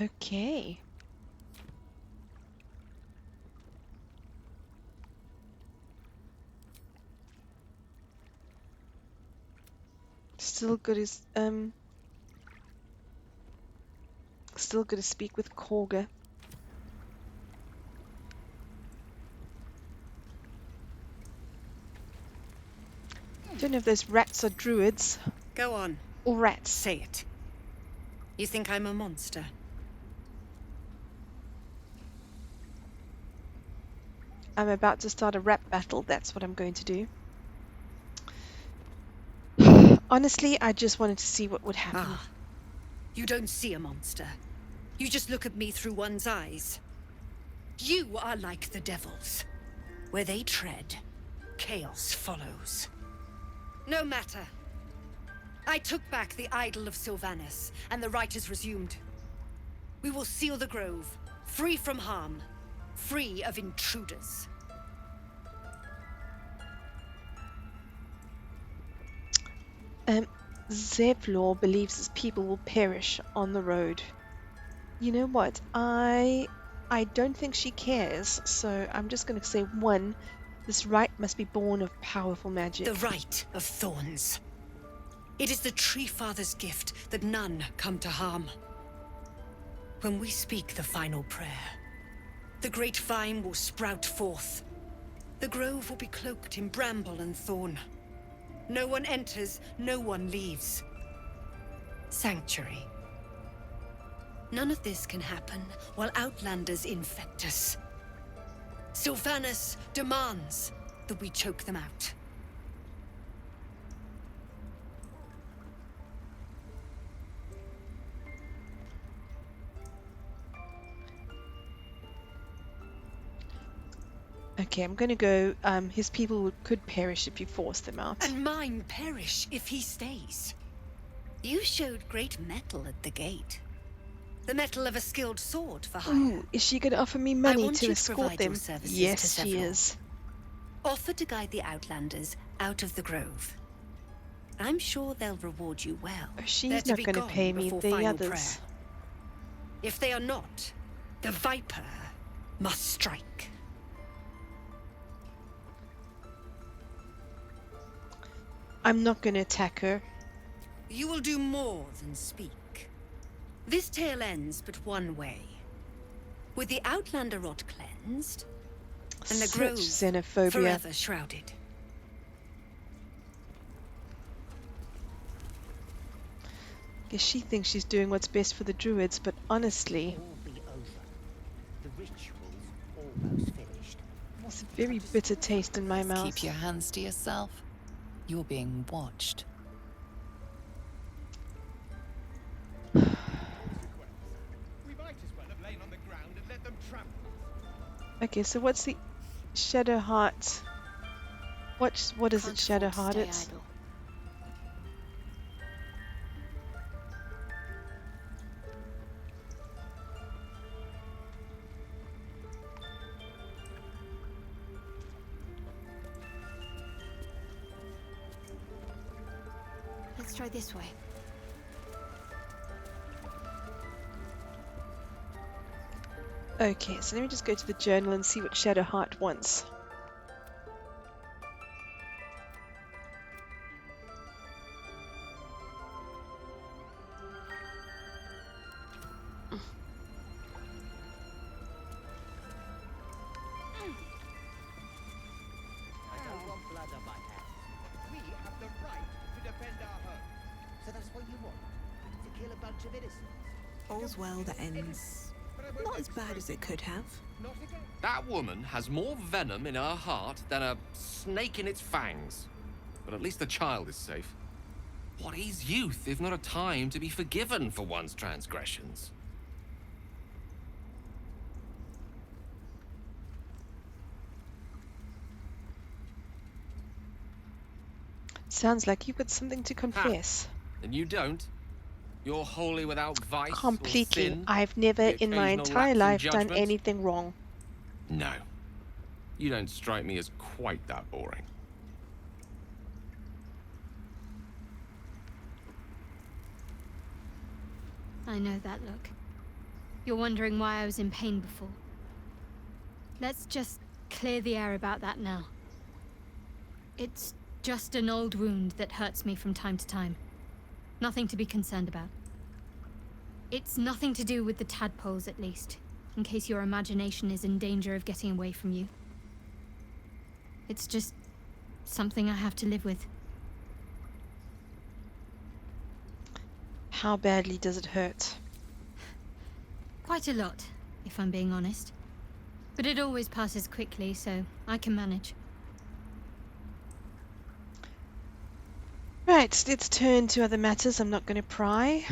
Okay. Still good to speak with Kargha. Don't know if those rats are druids. Go on. Or rats. Say it. You think I'm a monster? I'm about to start a rap battle. That's what I'm going to do. Honestly, I just wanted to see what would happen. Ah, you don't see a monster. You just look at me through one's eyes. You are like the devils. Where they tread, chaos follows. No matter. I took back the idol of Sylvanas, and the rite is resumed. We will seal the grove, free from harm, free of intruders. Zevlor believes his people will perish on the road. You know what? I don't think she cares, so I'm just going to say one, this rite must be born of powerful magic. The rite of thorns. It is the Tree Father's gift that none come to harm. When we speak the final prayer, the great vine will sprout forth. The grove will be cloaked in bramble and thorn. No one enters, no one leaves. Sanctuary. None of this can happen while Outlanders infect us. Sylvanas demands that we choke them out. Okay, I'm going to go, his people could perish if you force them out. And mine perish if he stays. You showed great mettle at the gate. The mettle of a skilled sword for hire. Ooh, is she going to offer me money to escort them? Yes, she is. Offer to guide the Outlanders out of the grove. I'm sure they'll reward you well. Oh, she's not going to pay me, the others. Prayer. If they are not, the Viper must strike. I'm not going to attack her. You will do more than speak. This tale ends but one way. With the Outlander rot cleansed, and the grove xenophobia. Forever shrouded. Guess she thinks she's doing what's best for the druids, but honestly, it's a very bitter taste in my mouth. Keep your hands to yourself. You're being watched. Okay, so what's the shadow heart? What is it, shadow heart? It's Let's try this way. okay. So let me just go to the journal and see what shadow heart wants. All's well that ends not as bad as it could have. That woman has more venom in her heart than a snake in its fangs. But at least the child is safe. What is youth if not a time to be forgiven for one's transgressions? Sounds like you've got something to confess. And you don't? You're wholly without vice Completely. or sin? I've never The in my occasional entire lapse in life done judgment? anything wrong. No. You don't strike me as quite that boring. I know that look. You're wondering why I was in pain before. Let's just clear the air about that now. It's just an old wound that hurts me from time to time. Nothing to be concerned about. It's nothing to do with the tadpoles, at least, in case your imagination is in danger of getting away from you. It's just something I have to live with. How badly does it hurt? Quite a lot, if I'm being honest. But it always passes quickly, so I can manage. Right, let's turn to other matters. I'm not going to pry.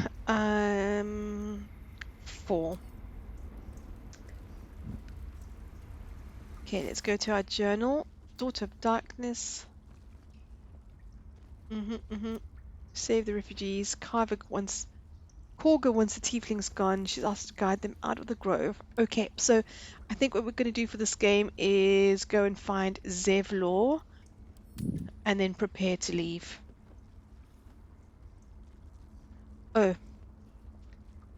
4. Okay, let's go to our journal. Daughter of Darkness. Save the refugees. Kargha wants the tieflings gone. She's asked to guide them out of the grove. Okay, so I think what we're going to do for this game is go and find Zevlor and then prepare to leave. Oh,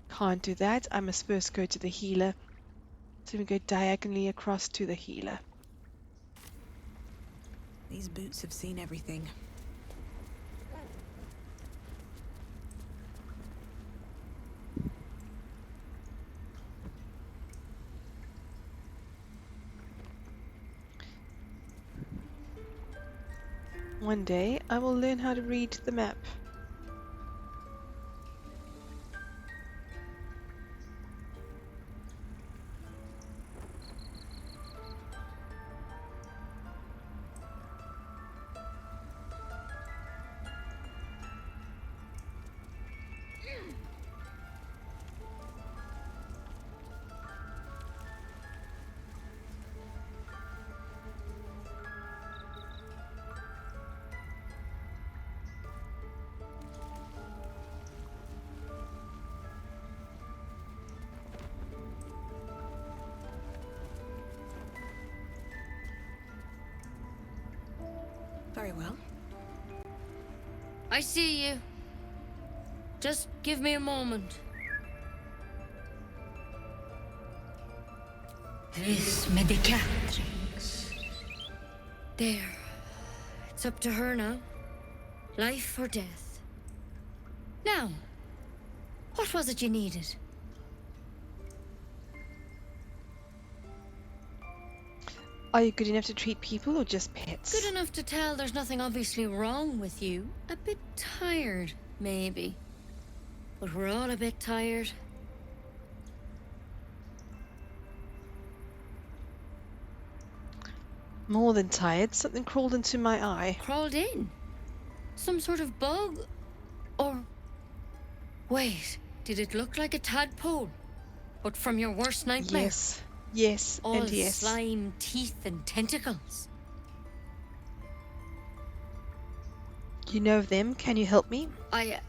can't do that. I must first go to the healer. So we go diagonally across to the healer. These boots have seen everything. One day I will learn how to read the map. Very well. I see you. Just give me a moment. Vis medicatrix. There. It's up to her now. Life or death. Now, what was it you needed? Are you good enough to treat people or just pets? Good enough to tell there's nothing obviously wrong with you. A bit tired, maybe. But we're all a bit tired. More than tired. Something crawled into my eye. Crawled in? Some sort of bug? Or... Wait, did it look like a tadpole? But from your worst nightmare? Yes. Yes, All and yes. slime, teeth, and tentacles. You know of them. Can you help me? I'll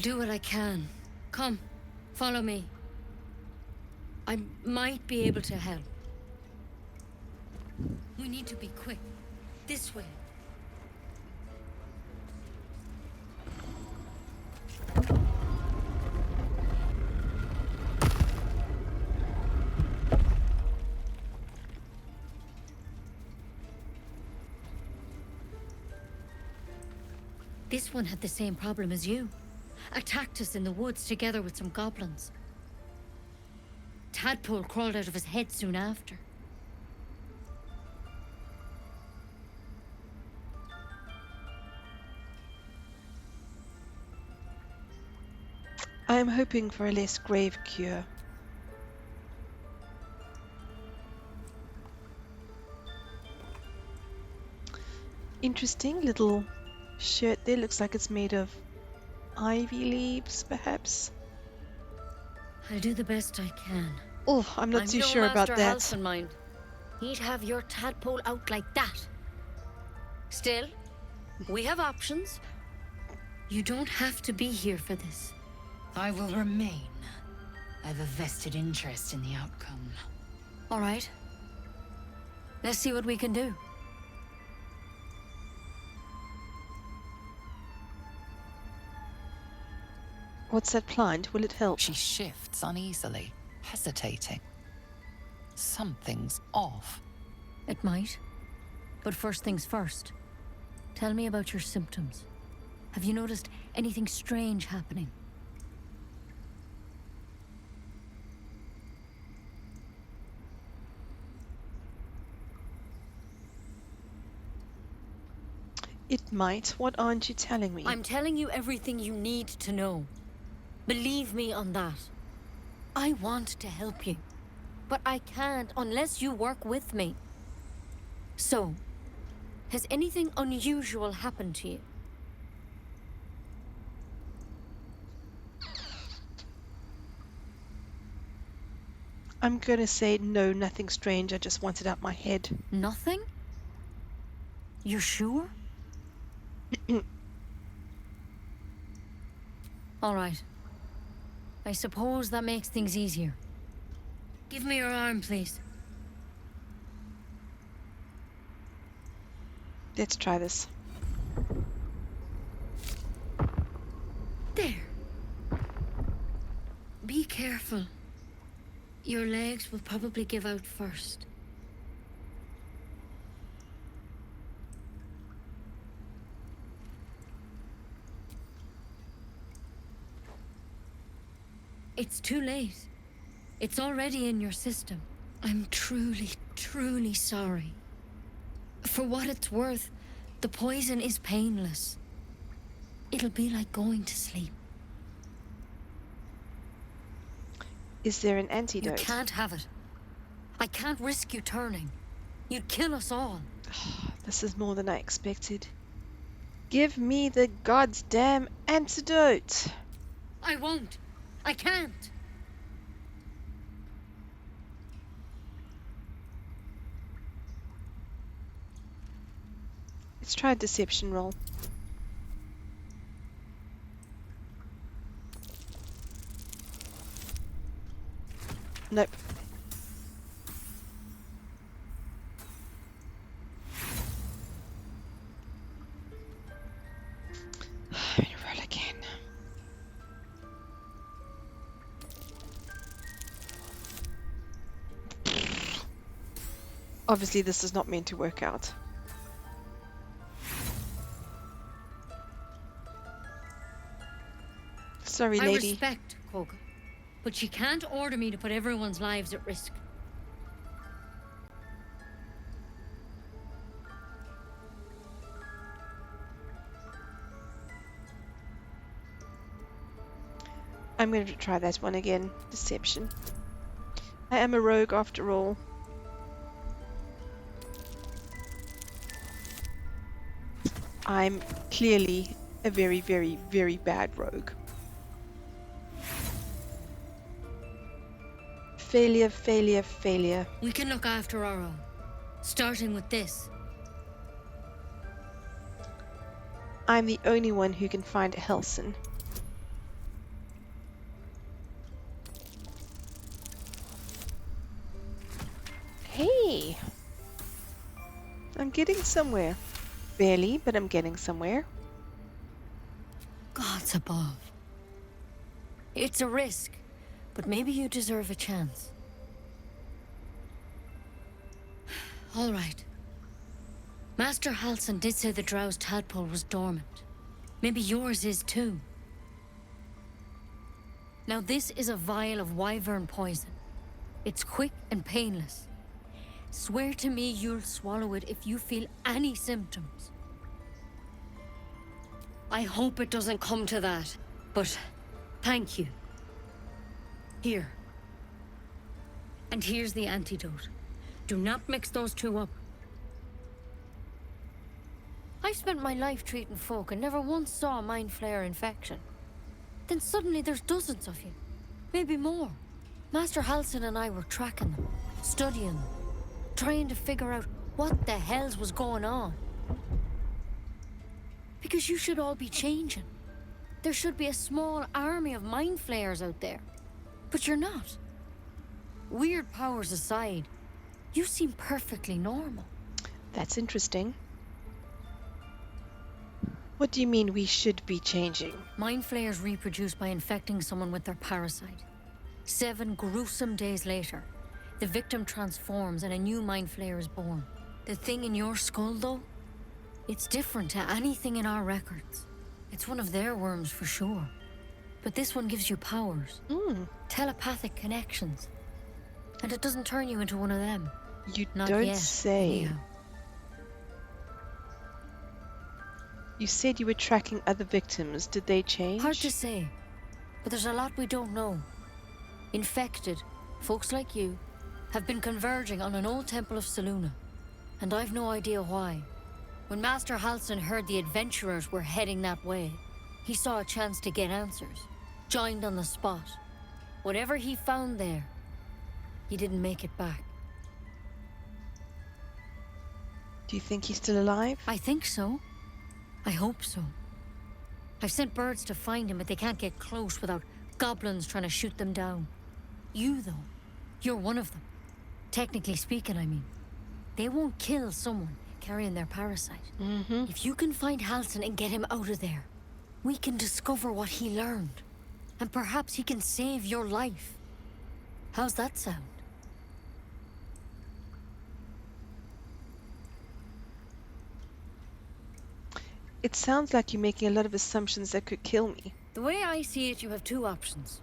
do what I can. Come, follow me. I might be able to help. We need to be quick. This way. This one had the same problem as you. Attacked us in the woods together with some goblins. Tadpole crawled out of his head soon after. I am hoping for a less grave cure. Interesting little shirt there. Looks like it's made of ivy leaves, perhaps. I'll do the best I can. Oh, I'm not too sure about that. Master mind. He'd have your tadpole out like that. Still, we have options. You don't have to be here for this. I will remain. I have a vested interest in the outcome. All right. Let's see what we can do. What's that plant? Will it help? She shifts uneasily, hesitating. Something's off. It might. But first things first. Tell me about your symptoms. Have you noticed anything strange happening? It might. What aren't you telling me? I'm telling you everything you need to know. Believe me on that. I want to help you, but I can't unless you work with me. So, has anything unusual happened to you? I'm gonna say no, nothing strange. I just want it out my head. Nothing? You're sure? All right. I suppose that makes things easier. Give me your arm, please. Let's try this. There. Be careful. Your legs will probably give out first. It's too late. It's already in your system. I'm truly, truly sorry. For what it's worth, the poison is painless. It'll be like going to sleep. Is there an antidote? You can't have it. I can't risk you turning. You'd kill us all. This is more than I expected. Give me the goddamn antidote. I won't. I can't. Let's try a deception roll. Nope. I'm gonna roll again. Obviously, this is not meant to work out. Sorry, lady. I respect Kargha, but she can't order me to put everyone's lives at risk. I'm going to try that one again. Deception. I am a rogue after all. I'm clearly a very, very, very bad rogue. Failure, failure, failure. We can look after our own, starting with this. I'm the only one who can find Helson. Hey! I'm getting somewhere. Barely, but I'm getting somewhere. Gods above. It's a risk, but maybe you deserve a chance. All right. Master Halson did say the drow's tadpole was dormant. Maybe yours is too. Now this is a vial of wyvern poison. It's quick and painless. Swear to me you'll swallow it if you feel any symptoms. I hope it doesn't come to that, but thank you. Here. And here's the antidote. Do not mix those two up. I've spent my life treating folk and never once saw a mind flayer infection. Then suddenly there's dozens of you. Maybe more. Master Halson and I were tracking them, studying them, trying to figure out what the hells was going on. Because you should all be changing. There should be a small army of mind flayers out there. But you're not. Weird powers aside, you seem perfectly normal. That's interesting. What do you mean we should be changing? Mind flayers reproduce by infecting someone with their parasite. 7 gruesome days later, the victim transforms and a new mind flayer is born. The thing in your skull, though, it's different to anything in our records. It's one of their worms for sure. But this one gives you powers. Telepathic connections. And it doesn't turn you into one of them. You Not don't yet, say. anyhow. You said you were tracking other victims. Did they change? Hard to say, but there's a lot we don't know. Infected, folks like you, have been converging on an old temple of Selûne, and I've no idea why. When Master Halson heard the adventurers were heading that way, he saw a chance to get answers, joined on the spot. Whatever he found there, he didn't make it back. Do you think he's still alive? I think so. I hope so. I've sent birds to find him, but they can't get close without goblins trying to shoot them down. You, though, you're one of them. Technically speaking, I mean. They won't kill someone carrying their parasite. If you can find Halson and get him out of there, we can discover what he learned. And perhaps he can save your life. How's that sound? It sounds like you're making a lot of assumptions that could kill me. The way I see it, you have 2 options.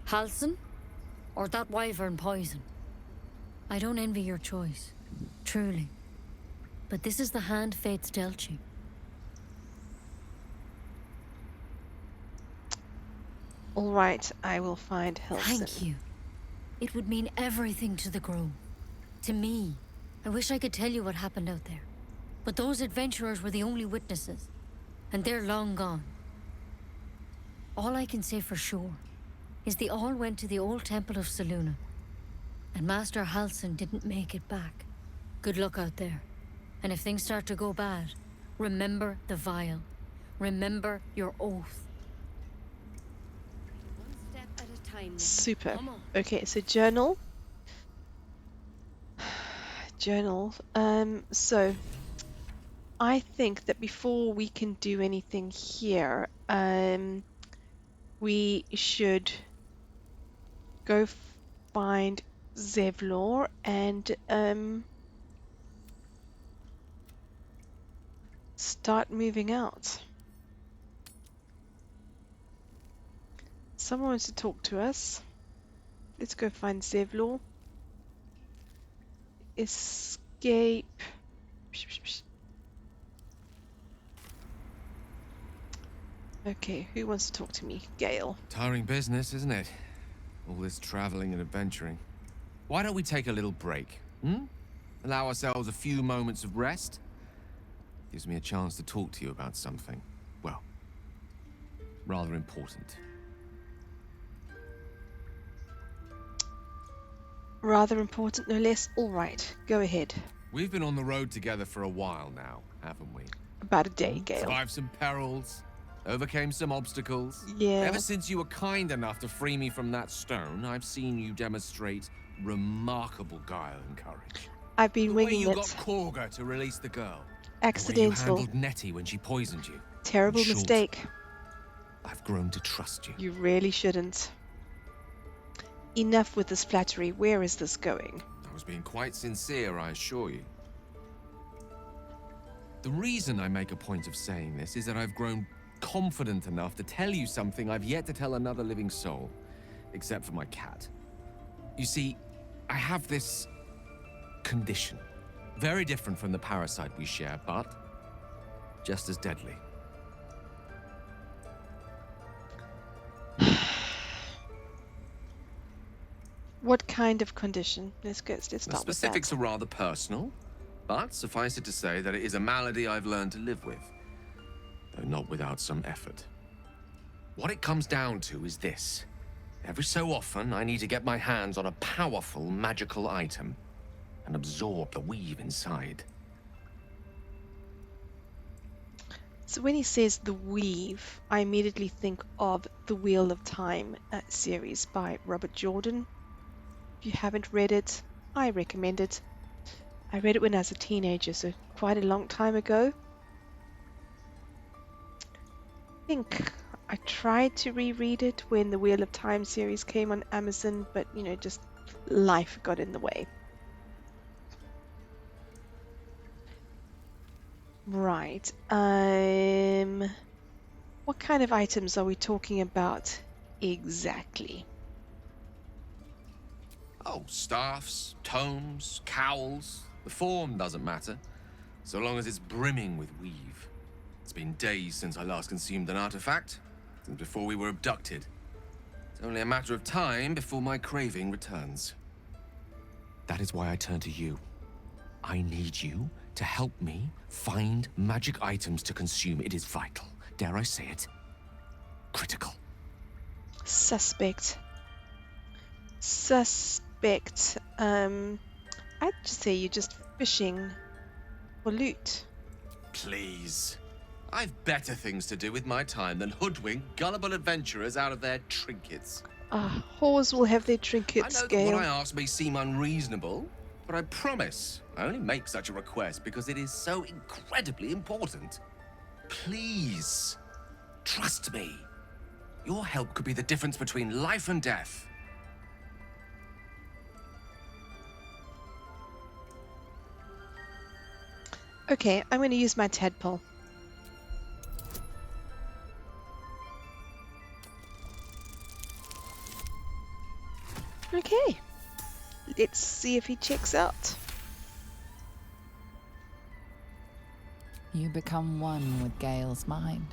Halson, or that wyvern poison. I don't envy your choice, truly. But this is the hand fate's dealt you. All right, I will find Helson. Thank you. It would mean everything to the Grove. To me. I wish I could tell you what happened out there. But those adventurers were the only witnesses. And they're long gone. All I can say for sure is they all went to the old temple of Selûne. And Master Halson didn't make it back. Good luck out there. And if things start to go bad, remember the vial. Remember your oath. One step at a time. Super. Come on. Okay, so journal. Journal. So I think that before we can do anything here, we should go find Zevlor and start moving out. Someone wants to talk to us. Let's go find Zevlor. Escape. Okay, who wants to talk to me? Gale. Tiring business, isn't it? All this traveling and adventuring. Why don't we take a little break? Allow ourselves a few moments of rest? Gives me a chance to talk to you about something, well, rather important. Rather important, no less. All right, go ahead. We've been on the road together for a while now, haven't we? About a day, Gale. Survived some perils, overcame some obstacles. Yeah. Ever since you were kind enough to free me from that stone, I've seen you demonstrate remarkable guile and courage. I've been the way winging you it. got Kargha to release the girl. Accidental. The way you handled Nettie when she poisoned you. Terrible In short, mistake. I've grown to trust you. You really shouldn't. Enough with this flattery. Where is this going? I was being quite sincere, I assure you. The reason I make a point of saying this is that I've grown confident enough to tell you something I've yet to tell another living soul, except for my cat. You see, I have this condition. Very different from the parasite we share, but just as deadly. What kind of condition? Let's start The with that. specifics are rather personal, but suffice it to say that it is a malady I've learned to live with, though not without some effort. What it comes down to is this. Every so often, I need to get my hands on a powerful magical item and absorb the weave inside. So when he says the weave, I immediately think of the Wheel of Time series by Robert Jordan. If you haven't read it, I recommend it. I read it when I was a teenager, so quite a long time ago. I think I tried to reread it when the Wheel of Time series came on Amazon, but you know, just life got in the way. Right. What kind of items are we talking about exactly? Oh, staffs, tomes, cowls. The form doesn't matter, so long as it's brimming with weave. It's been days since I last consumed an artifact, since before we were abducted. It's only a matter of time before my craving returns. That is why I turn to you. I need you to help me find magic items to consume. It is vital. Dare I say it? Critical. Suspect. I'd just say you're just fishing for loot. Please. I've better things to do with my time than hoodwink gullible adventurers out of their trinkets. Whores will have their trinkets, I know that Gale. what I ask may seem unreasonable, but I promise I only make such a request because it is so incredibly important. Please, trust me. Your help could be the difference between life and death. Okay, I'm going to use my tadpole. Okay, let's see if he checks out. You become one with Gale's mind,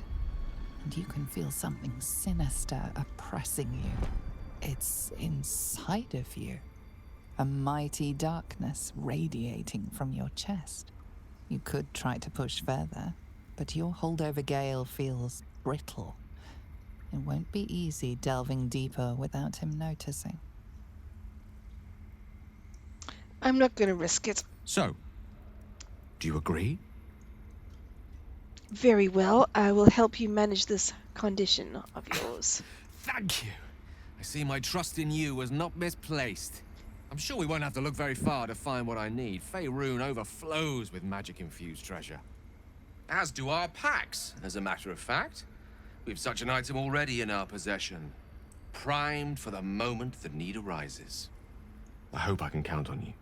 and you can feel something sinister oppressing you. It's inside of you, a mighty darkness radiating from your chest. You could try to push further, but your hold over Gale feels brittle. It won't be easy delving deeper without him noticing. I'm not going to risk it. So, do you agree? Very well, I will help you manage this condition of yours. Thank you. I see my trust in you was not misplaced. I'm sure we won't have to look very far to find what I need. Faerun overflows with magic-infused treasure. As do our packs, as a matter of fact. We've such an item already in our possession. Primed for the moment the need arises. I hope I can count on you.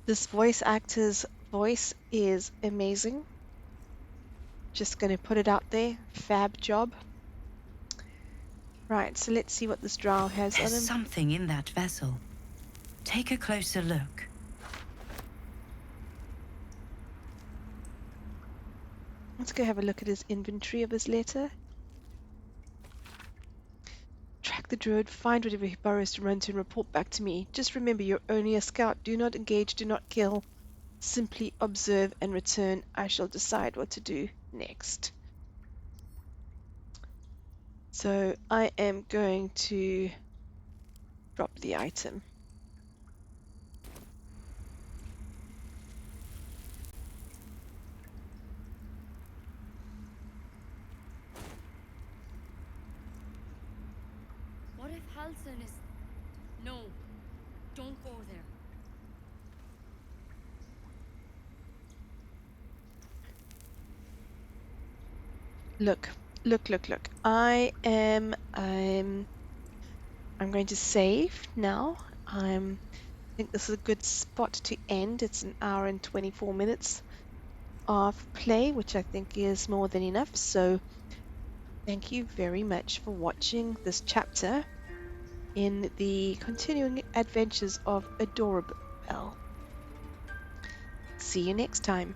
This voice actor's voice is amazing. Just going to put it out there. Fab job. Right, so let's see what this drow has on him. There's something in that vessel. Take a closer look. Let's go have a look at his inventory of his letter. Track the druid, find whatever he borrows to run to and report back to me. Just remember, you're only a scout. Do not engage, do not kill. Simply observe and return. I shall decide what to do next. So I am going to drop the item. What if Halson is... No, don't go there. Look, look. I'm going to save now. I think this is a good spot to end. It's an hour and 24 minutes of play, which I think is more than enough. So thank you very much for watching this chapter in the continuing adventures of Adora Belle. See you next time.